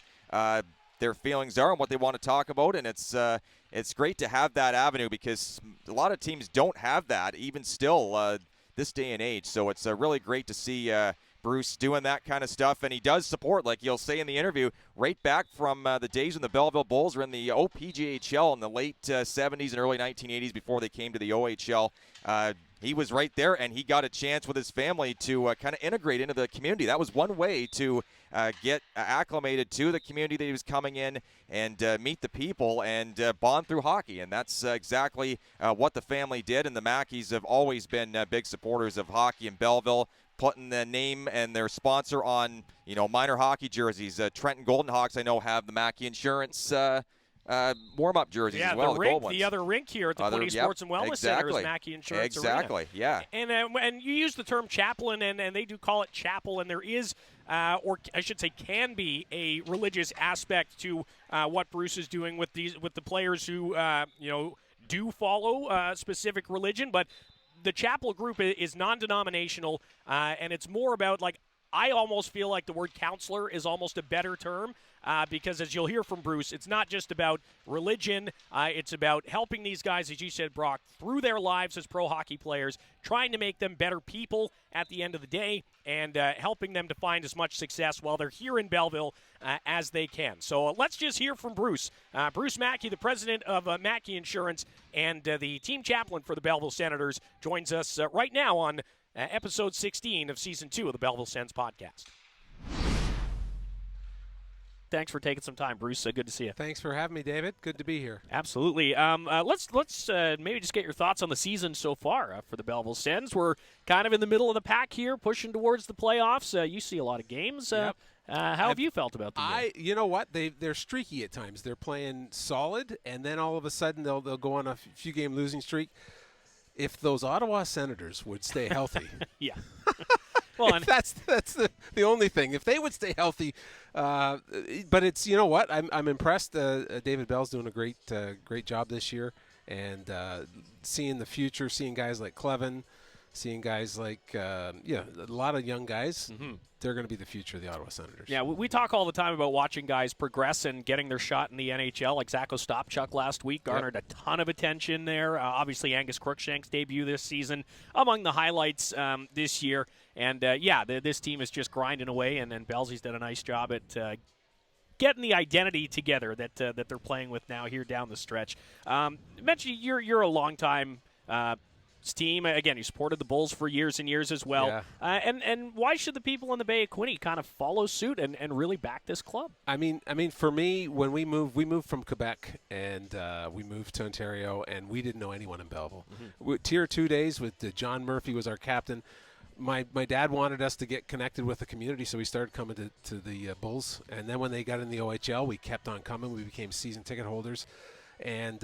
their feelings are and what they want to talk about, and it's great to have that avenue, because a lot of teams don't have that, even still this day and age. So it's really great to see Bruce doing that kind of stuff, and he does support, like he'll say in the interview, right back from the days when the Belleville Bulls were in the OPGHL in the late 70s and early 1980s before they came to the OHL. He was right there, and he got a chance with his family to kind of integrate into the community. That was one way to get acclimated to the community that he was coming in and meet the people and bond through hockey. And that's exactly what the family did, and the Mackeys have always been big supporters of hockey in Belleville, putting the name and their sponsor on, minor hockey jerseys. Trenton Golden Hawks, I know, have the Mackey Insurance warm-up jerseys as well,
the
gold ones.
The other rink here at the Quinte Sports and Wellness Center is Mackey Insurance
Exactly,
Arena.
yeah.
And you use the term chaplain, and they do call it chapel, and there is, or I should say can be, a religious aspect to what Bruce is doing with the players who, do follow a specific religion, but the chapel group is non-denominational, and it's more about, I almost feel like the word counselor is almost a better term, because as you'll hear from Bruce, it's not just about religion. It's about helping these guys, as you said, Brock, through their lives as pro hockey players, trying to make them better people at the end of the day, and helping them to find as much success while they're here in Belleville as they can. So let's just hear from Bruce. Bruce Mackay, the president of Mackay Insurance and the team chaplain for the Belleville Senators, joins us right now on episode 16 of Season 2 of the Belleville Sens podcast. Thanks for taking some time, Bruce. Good to see you.
Thanks for having me, David. Good to be here.
Absolutely. Let's maybe just get your thoughts on the season so far for the Belleville Sens. We're kind of in the middle of the pack here, pushing towards the playoffs. You see a lot of games.
Yep.
How have you felt about the year?
You know what? They're streaky at times. They're playing solid, and then all of a sudden they'll go on a few-game losing streak. If those Ottawa Senators would stay healthy.
Yeah. Well,
that's the only thing. If they would stay healthy, but it's, you know what? I'm impressed. David Bell's doing a great job this year, and seeing the future, seeing guys like Clevin, seeing guys like a lot of young guys. Mm-hmm. They're going to be the future of the Ottawa Senators.
Yeah, we talk all the time about watching guys progress and getting their shot in the NHL. Like Zach Ostapchuk last week garnered a ton of attention there. Obviously, Angus Crookshank's debut this season among the highlights this year. And, this team is just grinding away, and Bellsy's done a nice job at getting the identity together that they're playing with now here down the stretch. Mentioned you're a long-time team. Again, you supported the Bulls for years and years as well.
Yeah.
And why should the people in the Bay of Quinte kind of follow suit and really back this club?
I mean, for me, when we moved from Quebec, and we moved to Ontario, and we didn't know anyone in Belleville. Mm-hmm. Tier 2 days with John Murphy was our captain. My dad wanted us to get connected with the community, so we started coming to the Bulls. And then when they got in the OHL, we kept on coming. We became season ticket holders. And,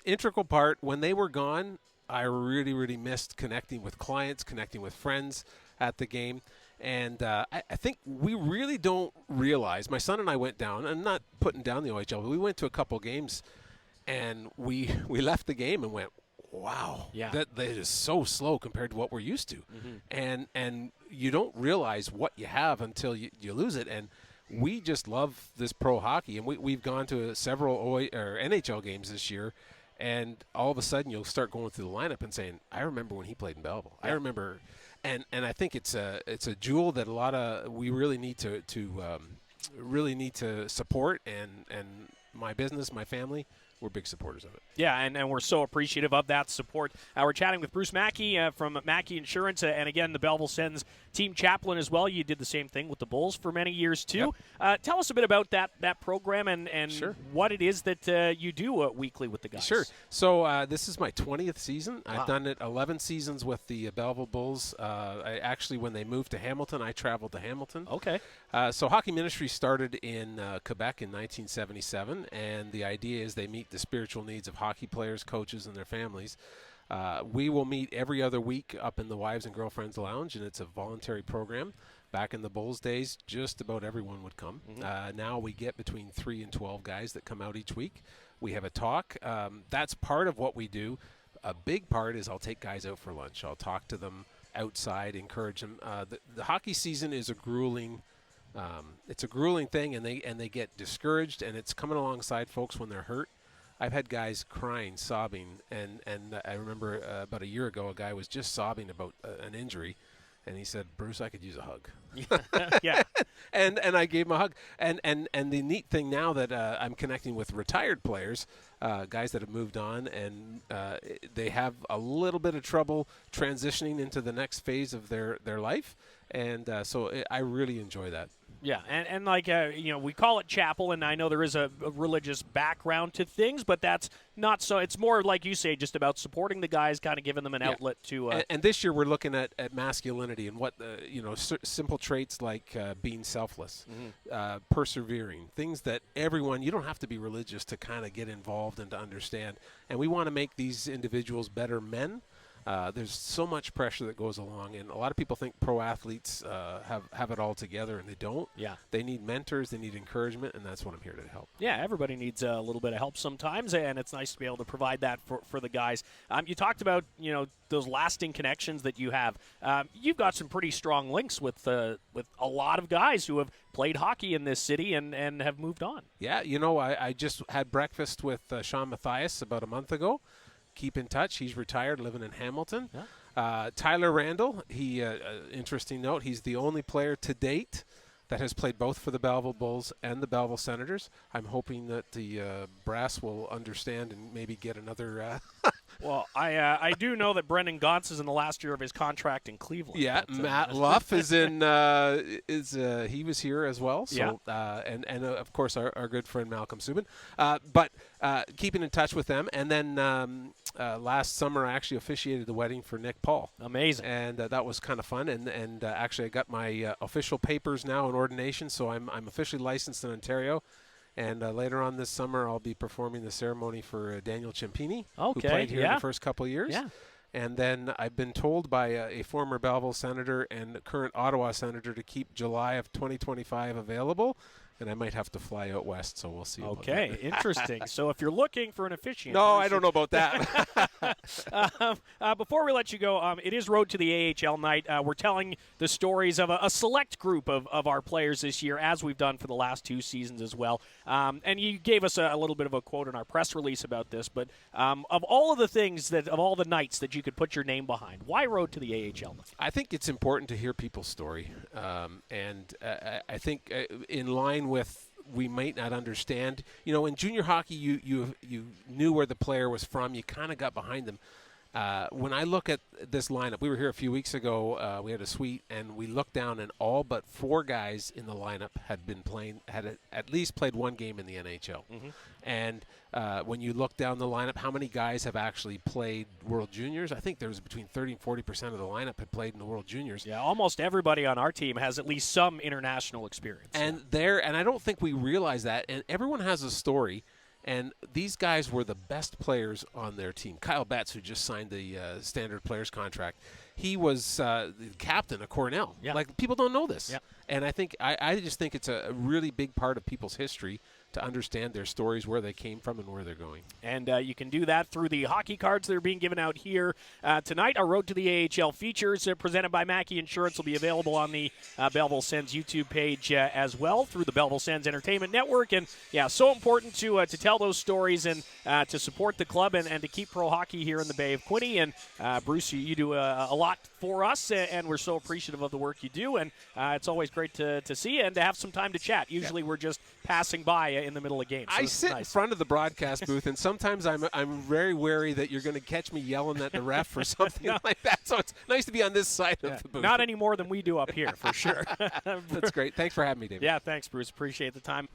integral part, when they were gone, I really, really missed connecting with clients, connecting with friends at the game. And I think we really don't realize, my son and I went down, and not putting down the OHL, but we went to a couple games, and we left the game and went, wow, that is so slow compared to what we're used to. Mm-hmm. And you don't realize what you have until you lose it. And we just love this pro hockey. And we've gone to several NHL games this year. And all of a sudden, you'll start going through the lineup and saying, "I remember when he played in Belleville. Yeah. I remember," and I think it's a jewel that we really need to support. And my business, my family, we're big supporters of it.
Yeah, and we're so appreciative of that support. We're chatting with Bruce Mackay from Mackay Insurance, and again, the Belleville Sens team chaplain as well. You did the same thing with the Bulls for many years, too. Yep. Tell us a bit about that program and
Sure.
what it is that you do weekly with the guys.
Sure. So this is my 20th season. Wow. I've done it 11 seasons with the Belleville Bulls. When they moved to Hamilton, I traveled to Hamilton.
Okay.
So Hockey Ministry started in Quebec in 1977, and the idea is they meet the spiritual needs of hockey players, coaches, and their families. We will meet every other week up in the Wives and Girlfriends Lounge, and it's a voluntary program. Back in the Bulls days, just about everyone would come. Now we get between 3 and 12 guys that come out each week. We have a talk. That's part of what we do. A big part is I'll take guys out for lunch. I'll talk to them outside, encourage them. The hockey season is a grueling it's a grueling thing, and they get discouraged, and it's coming alongside folks when they're hurt. I've had guys crying, sobbing, and I remember about a year ago a guy was just sobbing about an injury, and he said, "Bruce, I could use a hug."
Yeah.
and I gave him a hug. And the neat thing now that I'm connecting with retired players, guys that have moved on, and they have a little bit of trouble transitioning into the next phase of their life. And so I really enjoy that.
Yeah, and like, we call it chapel, and I know there is a religious background to things, but that's not so. It's more, like you say, just about supporting the guys, kind of giving them an outlet to.
And this year we're looking at masculinity and what, simple traits like being selfless, persevering, things that everyone, you don't have to be religious to kind of get involved and to understand. And we want to make these individuals better men. There's so much pressure that goes along, and a lot of people think pro athletes have it all together, and they don't.
Yeah.
They need mentors, they need encouragement, and that's what I'm here to help.
Yeah, everybody needs a little bit of help sometimes, and it's nice to be able to provide that for the guys. You talked about, those lasting connections that you have. You've got some pretty strong links with a lot of guys who have played hockey in this city and have moved on.
Yeah, I just had breakfast with Sean Mathias about a month ago. Keep in touch. He's retired, living in Hamilton. Yeah. Tyler Randall, interesting note, he's the only player to date that has played both for the Belleville Bulls and the Belleville Senators. I'm hoping that the brass will understand and maybe get another.
Well, I do know that Brendan Gauntz is in the last year of his contract in Cleveland.
Yeah,
but,
Matt Luff is in. He was here as well. So,
yeah.
And of course our good friend Malcolm Subin. But keeping in touch with them, and then last summer I actually officiated the wedding for Nick Paul.
Amazing.
And that was kind of fun. And actually I got my official papers now in ordination, so I'm officially licensed in Ontario. And later on this summer, I'll be performing the ceremony for Daniel Ciampini, who played here in the first couple of years.
Yeah.
And then I've been told by a former Belleville Senator and current Ottawa Senator to keep July of 2025 available. And I might have to fly out west, so we'll see.
Okay, interesting. So if you're looking for an officiant.
No, I don't know about that.
Before we let you go, it is Road to the AHL night. We're telling the stories of a select group of our players this year, as we've done for the last 2 seasons as well. And you gave us a little bit of a quote in our press release about this, but of all of the things, of all the nights that you could put your name behind, why Road to the AHL night?
I think it's important to hear people's story. And I think in line with, we might not understand. In junior hockey, you knew where the player was from. You kind of got behind them. When I look at this lineup, we were here a few weeks ago. We had a suite, and we looked down, and all but 4 guys in the lineup had at least played 1 game in the NHL. Mm-hmm. And when you look down the lineup, how many guys have actually played World Juniors? I think there was between 30 and 40% of the lineup had played in the World Juniors.
Yeah, almost everybody on our team has at least some international experience.
And I don't think we realize that. And everyone has a story. And these guys were the best players on their team. Kyle Betts, who just signed the standard players contract, he was the captain of Cornell.
Yeah.
Like, people don't know this.
Yeah.
And I just think it's a really big part of people's history to understand their stories, where they came from and where they're going.
And you can do that through the hockey cards that are being given out here tonight. Our Road to the AHL features presented by Mackey Insurance will be available on the Belleville Sens YouTube page as well through the Belleville Sens Entertainment Network. And, yeah, so important to tell those stories and to support the club and to keep pro hockey here in the Bay of Quinte. And, Bruce, you do a lot for us, and we're so appreciative of the work you do. And it's always great to see you and to have some time to chat. Usually we're just passing by in the middle of games. So
I sit in front of the broadcast booth, and sometimes I'm very wary that you're going to catch me yelling at the ref or something like that. So it's nice to be on this side of the booth.
Not any more than we do up here, for sure.
That's great. Thanks for having me, David.
Yeah, thanks, Bruce. Appreciate the time.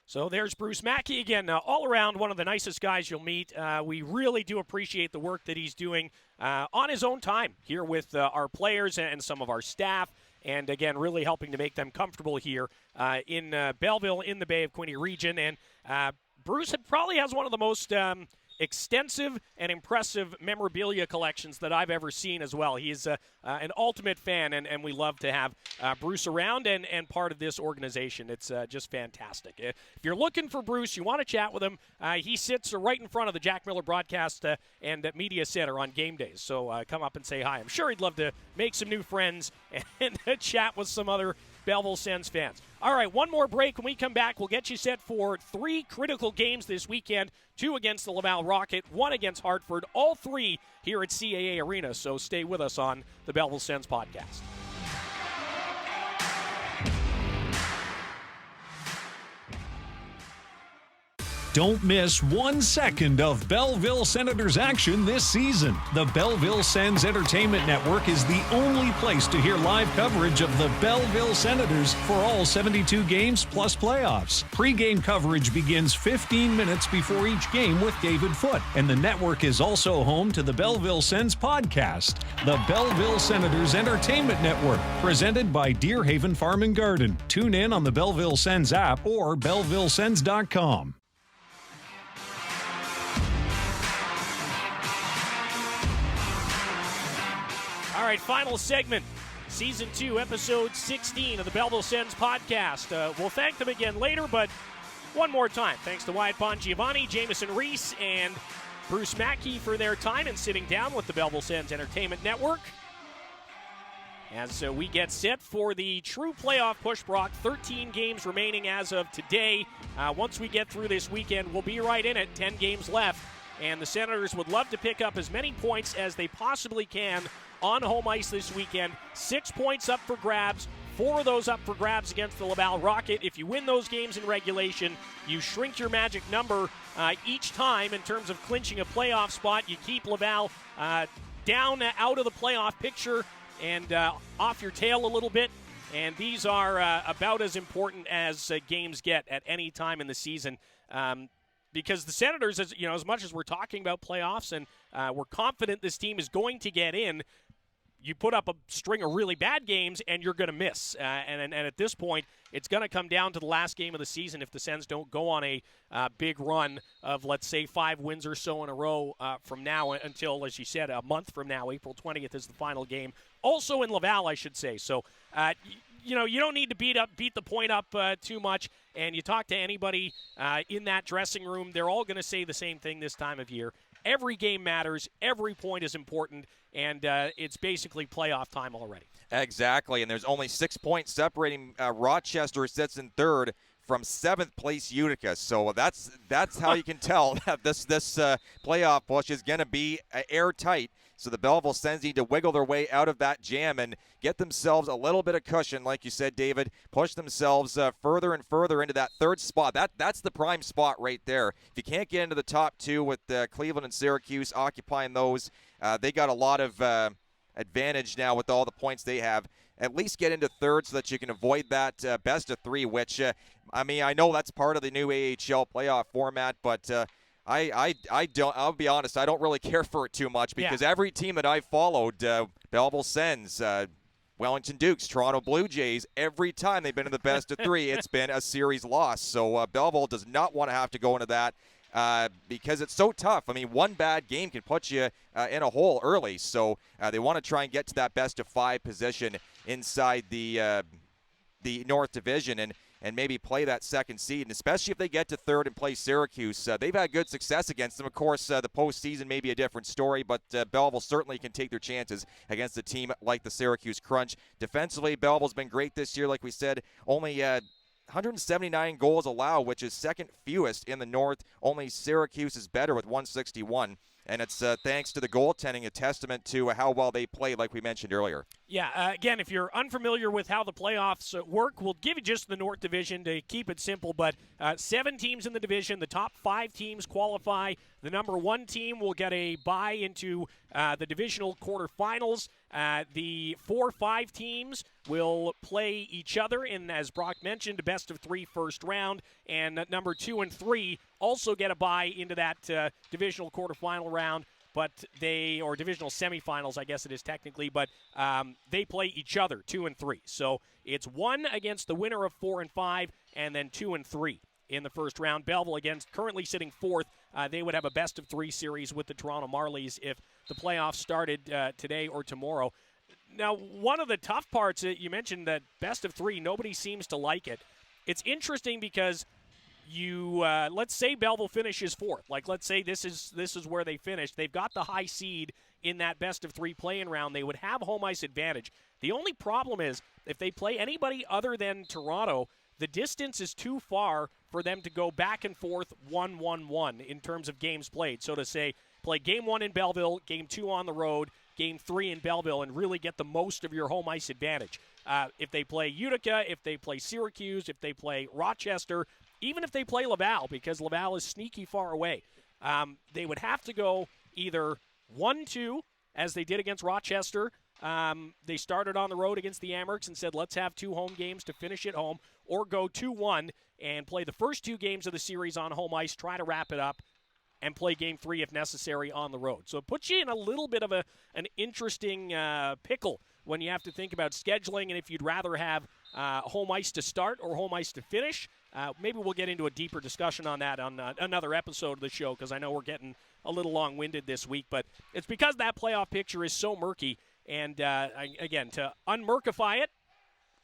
So there's Bruce Mackay again, all around one of the nicest guys you'll meet. We really do appreciate the work that he's doing on his own time here with our players and some of our staff. And, again, really helping to make them comfortable here in Belleville in the Bay of Quinte region. And Bruce probably has one of the most extensive and impressive memorabilia collections that I've ever seen as well. He is an ultimate fan, and we love to have Bruce around and part of this organization. It's just fantastic. If you're looking for Bruce, you want to chat with him, he sits right in front of the Jack Miller Broadcast and Media Center on game days. So come up and say hi. I'm sure he'd love to make some new friends and chat with some other Belleville Sens fans. All right, one more break. When we come back, we'll get you set for 3 critical games this weekend, 2 against the Laval Rocket, 1 against Hartford, all 3 here at CAA Arena. So stay with us on the Belleville Sens podcast.
Don't miss 1 second of Belleville Senators action this season. The Belleville Sens Entertainment Network is the only place to hear live coverage of the Belleville Senators for all 72 games plus playoffs. Pre-game coverage begins 15 minutes before each game with David Foote, and the network is also home to the Belleville Sens podcast. The Belleville Senators Entertainment Network, presented by Deer Haven Farm and Garden. Tune in on the Belleville Sens app or BellevilleSens.com.
All right, final segment, Season 2, Episode 16 of the Belleville Sens podcast. We'll thank them again later, but one more time, thanks to Wyatt Bongiovanni, Jamieson Rees, and Bruce Mackay for their time and sitting down with the Belleville Sens Entertainment Network. As we get set for the true playoff push, Brock, 13 games remaining as of today. Once we get through this weekend, we'll be right in it, 10 games left. And the Senators would love to pick up as many points as they possibly can on home ice this weekend. 6 points up for grabs, 4 of those up for grabs against the Laval Rocket. If you win those games in regulation, you shrink your magic number each time in terms of clinching a playoff spot. You keep Laval down out of the playoff picture and off your tail a little bit. And these are about as important as games get at any time in the season. Because the Senators, as much as we're talking about playoffs and we're confident this team is going to get in, you put up a string of really bad games and you're going to miss. And at this point, it's going to come down to the last game of the season if the Sens don't go on a big run of, let's say, 5 wins or so in a row from now until, as you said, a month from now. April 20th is the final game. Also in Laval, I should say. So, you don't need to beat the point up too much. And you talk to anybody in that dressing room, they're all going to say the same thing this time of year. Every game matters. Every point is important. And it's basically playoff time already.
Exactly. And there's only 6 points separating Rochester, sits in third, from 7th place Utica. So that's how you can tell that this playoff push is going to be airtight. So the Belleville Sens need to wiggle their way out of that jam and get themselves a little bit of cushion, like you said, David, push themselves further and further into that 3rd spot. That's the prime spot right there. If you can't get into the top 2 with Cleveland and Syracuse occupying those, they got a lot of advantage now with all the points they have. At least get into 3rd so that you can avoid that best of 3, which, I know that's part of the new AHL playoff format, but I'll be honest, I don't really care for it too much because every team that I've followed, Belleville Sens, Wellington Dukes, Toronto Blue Jays, every time they've been in the best of 3, it's been a series loss. So Belleville does not want to have to go into that because it's so tough. One bad game can put you in a hole early. So they want to try and get to that best of 5 position inside the North Division and maybe play that 2nd seed. And especially if they get to 3rd and play Syracuse, they've had good success against them. Of course, the postseason may be a different story, but Belleville certainly can take their chances against a team like the Syracuse Crunch. Defensively, Belleville's been great this year, like we said. Only 179 goals allowed, which is 2nd fewest in the North. Only Syracuse is better with 161. And it's thanks to the goaltending, a testament to how well they play, like we mentioned earlier.
Yeah, again, if you're unfamiliar with how the playoffs work, we'll give you just the North Division to keep it simple. But 7 teams in the division. The top 5 teams qualify. The number 1 team will get a bye into the divisional quarterfinals. The 4-5 teams will play each other in, as Brock mentioned, a best of 3 first round. And number 2 and 3 also get a bye into that divisional quarterfinal round. But or divisional semifinals, I guess it is technically, but they play each other, 2 and 3. So it's 1 against the winner of 4 and 5, and then 2 and 3. in the first round. Belleville, again, currently sitting fourth. They would have a best-of-3 series with the Toronto Marlies if the playoffs started today or tomorrow. Now, one of the tough parts, you mentioned that best-of-3, nobody seems to like it. It's interesting because let's say Belleville finishes fourth. Like, let's say this is where they finished. They've got the high seed in that best-of-3 play-in round. They would have home ice advantage. The only problem is if they play anybody other than Toronto, the distance is too far for them to go back and forth 1-1-1 in terms of games played. So to say, play game 1 in Belleville, game 2 on the road, game 3 in Belleville, and really get the most of your home ice advantage. If they play Utica, if they play Syracuse, if they play Rochester, even if they play Laval, because Laval is sneaky far away, they would have to go either 1-2, as they did against Rochester. They started on the road against the Amherst and said, let's have 2 home games to finish at home, or go 2-1 and play the first 2 games of the series on home ice, try to wrap it up, and play game 3 if necessary on the road. So it puts you in a little bit of an interesting pickle when you have to think about scheduling and if you'd rather have home ice to start or home ice to finish. Maybe we'll get into a deeper discussion on that on another episode of the show, because I know we're getting a little long-winded this week, but it's because that playoff picture is so murky. And, again, to unmurkify it,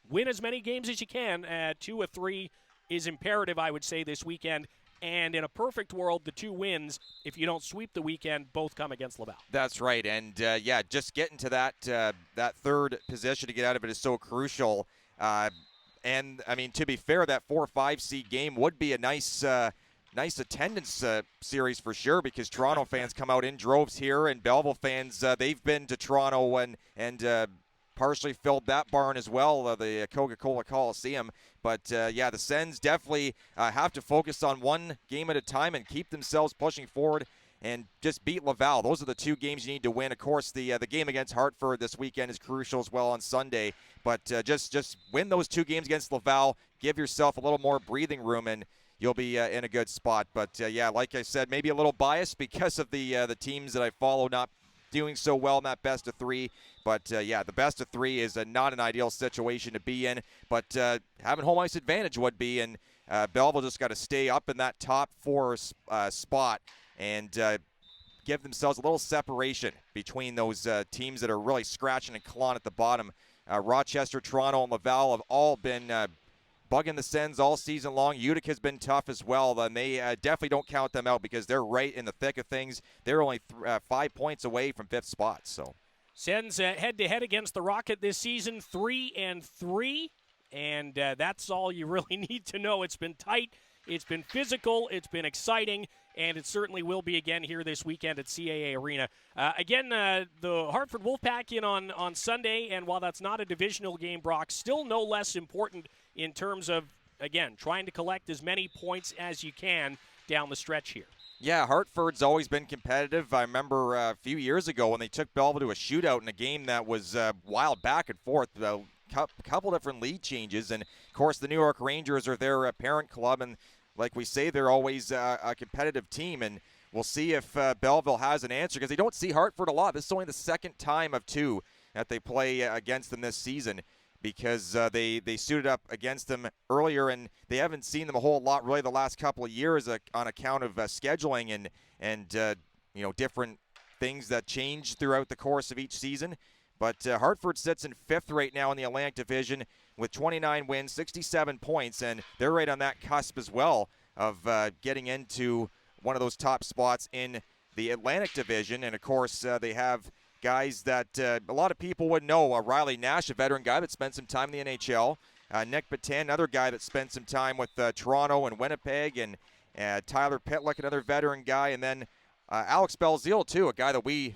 win as many games as you can. 2 of 3 is imperative, I would say, this weekend. And in a perfect world, the 2 wins, if you don't sweep the weekend, both come against Laval.
That's right. And, just getting to that third position to get out of it is so crucial. And, I mean, to be fair, that 4-5 seed game would be a nice attendance series for sure, because Toronto fans come out in droves here, and Belleville fans, they've been to Toronto and partially filled that barn as well, the Coca-Cola Coliseum. But, the Sens definitely have to focus on one game at a time and keep themselves pushing forward and just beat Laval. Those are the 2 games you need to win. Of course, the game against Hartford this weekend is crucial as well on Sunday. But just win those 2 games against Laval, give yourself a little more breathing room, and you'll be in a good spot. But, like I said, maybe a little biased because of the teams that I follow not doing so well in that best-of-3. But, the best-of-3 is not an ideal situation to be in. But having home ice advantage would be, and Belleville just got to stay up in that top 4 spot and give themselves a little separation between those teams that are really scratching and clawing at the bottom. Rochester, Toronto, and Laval have all been bugging the Sens all season long. Utica's been tough as well, and they definitely don't count them out because they're right in the thick of things. They're only 5 points away from 5th spot. So
Sens head-to-head against the Rocket this season, 3-3, and that's all you really need to know. It's been tight, it's been physical, it's been exciting, and it certainly will be again here this weekend at CAA Arena. The Hartford Wolfpack in on Sunday, and while that's not a divisional game, Brock, still no less important in terms of, again, trying to collect as many points as you can down the stretch here.
Yeah, Hartford's always been competitive. I remember a few years ago when they took Belleville to a shootout in a game that was wild back and forth. A couple different lead changes. And, of course, the New York Rangers are their parent club. And, like we say, they're always a competitive team. And we'll see if Belleville has an answer, because they don't see Hartford a lot. This is only the second time of 2 that they play against them this season, because they suited up against them earlier, and they haven't seen them a whole lot really the last couple of years on account of scheduling and different things that change throughout the course of each season. But Hartford sits in 5th right now in the Atlantic Division with 29 wins, 67 points, and they're right on that cusp as well of getting into one of those top spots in the Atlantic Division. And, of course, they have guys that a lot of people would know. Riley Nash, a veteran guy that spent some time in the NHL. Nick Patan, another guy that spent some time with Toronto and Winnipeg. And Tyler Pitlick, another veteran guy. And then Alex Belzile, too, a guy that we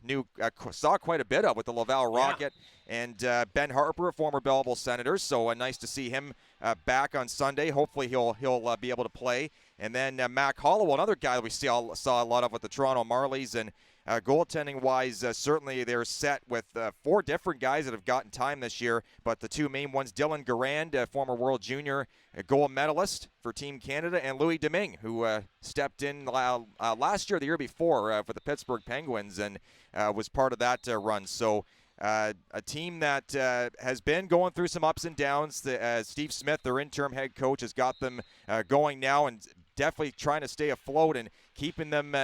saw quite a bit of with the Laval Rocket. Yeah. And Ben Harper, a former Belleville Senator. So nice to see him back on Sunday. Hopefully he'll be able to play. And then Mac Hollowell, another guy that we saw a lot of with the Toronto Marlies. And goaltending-wise, certainly they're set with 4 different guys that have gotten time this year, but the 2 main ones, Dylan Garand, a former World Junior gold medalist for Team Canada, and Louis Domingue, who stepped in last year, the year before, for the Pittsburgh Penguins, and was part of that run. So a team that has been going through some ups and downs. Steve Smith, their interim head coach, has got them going now, and definitely trying to stay afloat and keeping them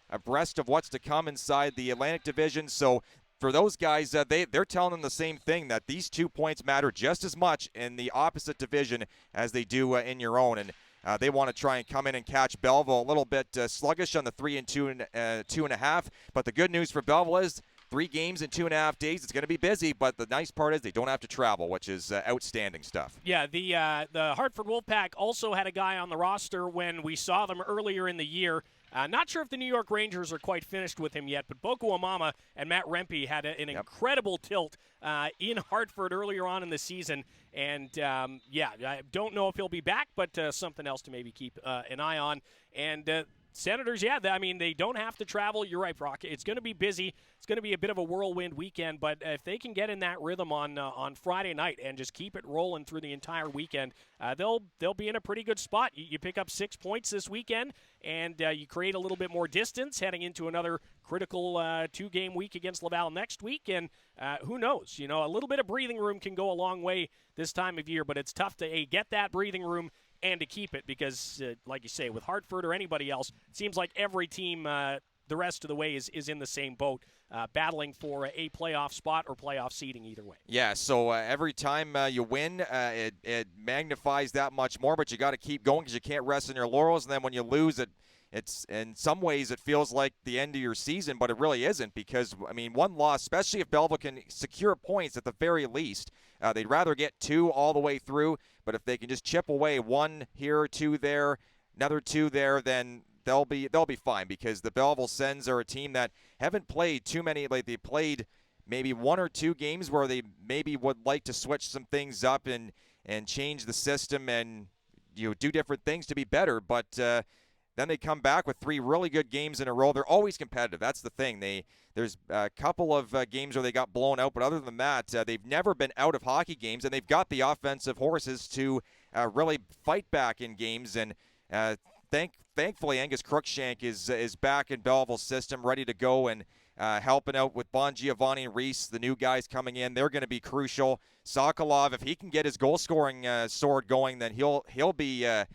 abreast of what's to come inside the Atlantic Division. So for those guys, they're telling them the same thing, that these 2 points matter just as much in the opposite division as they do in your own. And they want to try and come in and catch Belleville a little bit sluggish on the 3 and 2.5. But the good news for Belleville is 3 games in 2.5 days. It's going to be busy, but the nice part is they don't have to travel, which is outstanding stuff.
Yeah, the Hartford Wolfpack also had a guy on the roster when we saw them earlier in the year. Not sure if the New York Rangers are quite finished with him yet, but Boku Amama and Matt Rempe had an incredible tilt in Hartford earlier on in the season. And, I don't know if he'll be back, but something else to maybe keep an eye on. And Senators, they don't have to travel. You're right, Brock. It's going to be busy. It's going to be a bit of a whirlwind weekend, but if they can get in that rhythm on Friday night and just keep it rolling through the entire weekend, they'll be in a pretty good spot. You pick up 6 points this weekend, and you create a little bit more distance heading into another critical 2-game week against Laval next week, and who knows? A little bit of breathing room can go a long way this time of year, but it's tough to get that breathing room and to keep it because, like you say, with Hartford or anybody else, it seems like every team the rest of the way is in the same boat, battling for a playoff spot or playoff seeding either way.
Yeah, so every time you win, it magnifies that much more, but you got to keep going because you can't rest on your laurels, and then when you lose, it's in some ways it feels like the end of your season, but it really isn't because, one loss, especially if Belleville can secure points at the very least, they'd rather get 2 all the way through, but if they can just chip away 1 here, 2 there, another 2 there, then they'll be fine because the Belleville Sens are a team that haven't played too many. Like they played maybe 1 or 2 games where they maybe would like to switch some things up and change the system and do different things to be better, but then they come back with 3 really good games in a row. They're always competitive. That's the thing. There's a couple of games where they got blown out, but other than that, they've never been out of hockey games, and they've got the offensive horses to really fight back in games. And thankfully, Angus Crookshank is back in Belleville's system, ready to go and helping out with Bongiovanni and Rees, the new guys coming in. They're going to be crucial. Sokolov, if he can get his goal-scoring sword going, then he'll be a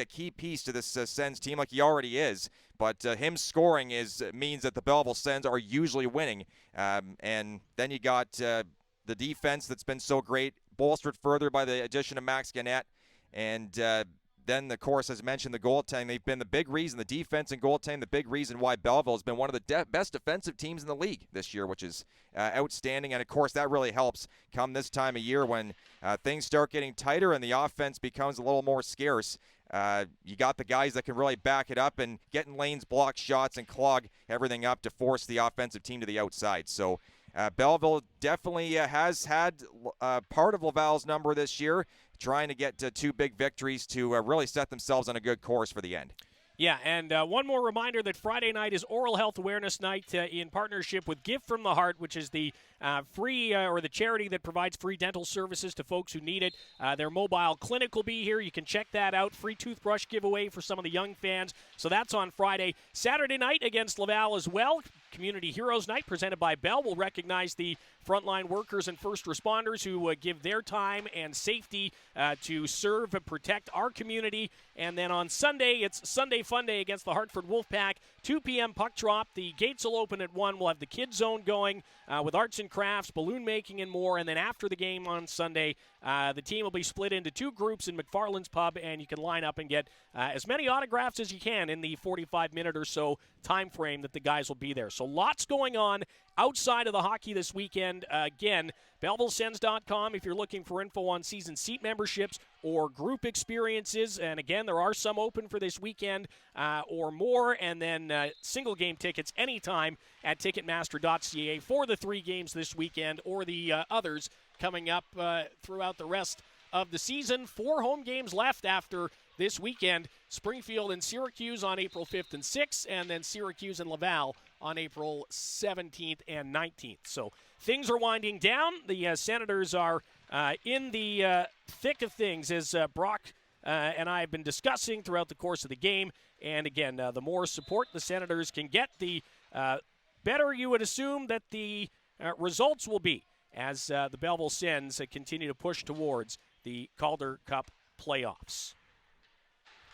key piece to this Sens team like he already is. But him scoring means that the Belleville Sens are usually winning. And then you got the defense that's been so great, bolstered further by the addition of Max Gannett. And then, of course, as mentioned, the goaltending. They've been the big reason, the defense and goaltending, the big reason why Belleville has been one of the best defensive teams in the league this year, which is outstanding. And, of course, that really helps come this time of year when things start getting tighter and the offense becomes a little more scarce. You got the guys that can really back it up and get in lanes, block shots, and clog everything up to force the offensive team to the outside. So Belleville definitely has had part of Laval's number this year, trying to get 2 big victories to really set themselves on a good course for the end.
Yeah, and one more reminder that Friday night is Oral Health Awareness Night in partnership with Gift from the Heart, which is the free or the charity that provides free dental services to folks who need it. Their mobile clinic will be here. You can check that out. Free toothbrush giveaway for some of the young fans. So that's on Friday. Saturday night against Laval as well. Community Heroes Night presented by Bell will recognize the frontline workers and first responders who give their time and safety to serve and protect our community. And then on Sunday, it's Sunday Fun Day against the Hartford Wolfpack. 2 p.m. puck drop. The gates will open at 1. We'll have the kids zone going with arts and crafts, balloon making, and more. And then after the game on Sunday, the team will be split into 2 groups in McFarland's Pub, and you can line up and get as many autographs as you can in the 45-minute or so time frame that the guys will be there. So lots going on outside of the hockey this weekend. Again, BellevilleSens.com if you're looking for info on season seat memberships or group experiences. And again, there are some open for this weekend or more. And then single game tickets anytime at Ticketmaster.ca for the 3 games this weekend or the others coming up throughout the rest of the season. 4 home games left after this weekend. Springfield and Syracuse on April 5th and 6th, and then Syracuse and Laval on April 17th and 19th. So things are winding down. The Senators are in the thick of things, as Brock and I have been discussing throughout the course of the game. And again, the more support the Senators can get, the better you would assume that the results will be as the Belleville Sens continue to push towards the Calder Cup playoffs.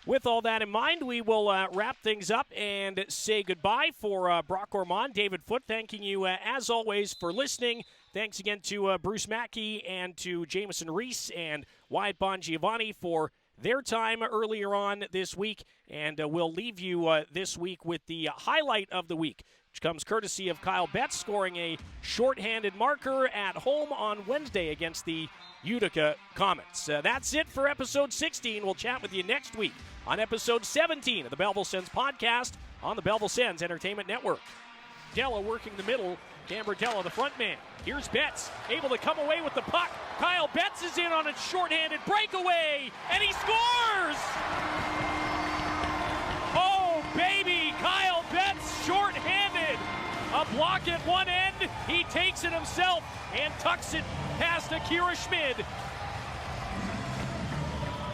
With all that in mind, we will wrap things up and say goodbye for Brock Ormond. David Foote, thanking you as always for listening. Thanks again to Bruce Mackay and to Jamieson Rees and Wyatt Bongiovanni for their time earlier on this week. And we'll leave you this week with the highlight of the week, which comes courtesy of Kyle Betts scoring a shorthanded marker at home on Wednesday against the Utica Comets. That's it for episode 16. We'll chat with you next week on episode 17 of the Belleville Sens podcast on the Belleville Sens Entertainment Network. Della working the middle. Gambardella, the front man. Here's Betts, able to come away with the puck. Kyle Betts is in on a shorthanded breakaway, and he scores! Oh, baby! Kyle Betts shorthanded. A block at one end. He takes it himself and tucks it past Akira Schmid.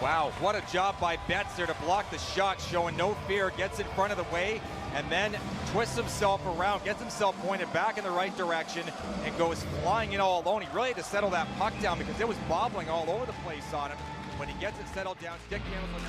Wow, what a job by Betts there to block the shot, showing no fear, gets in front of the way, and then twists himself around, gets himself pointed back in the right direction, and goes flying in all alone. He really had to settle that puck down because it was bobbling all over the place on him. When he gets it settled down, stick handles.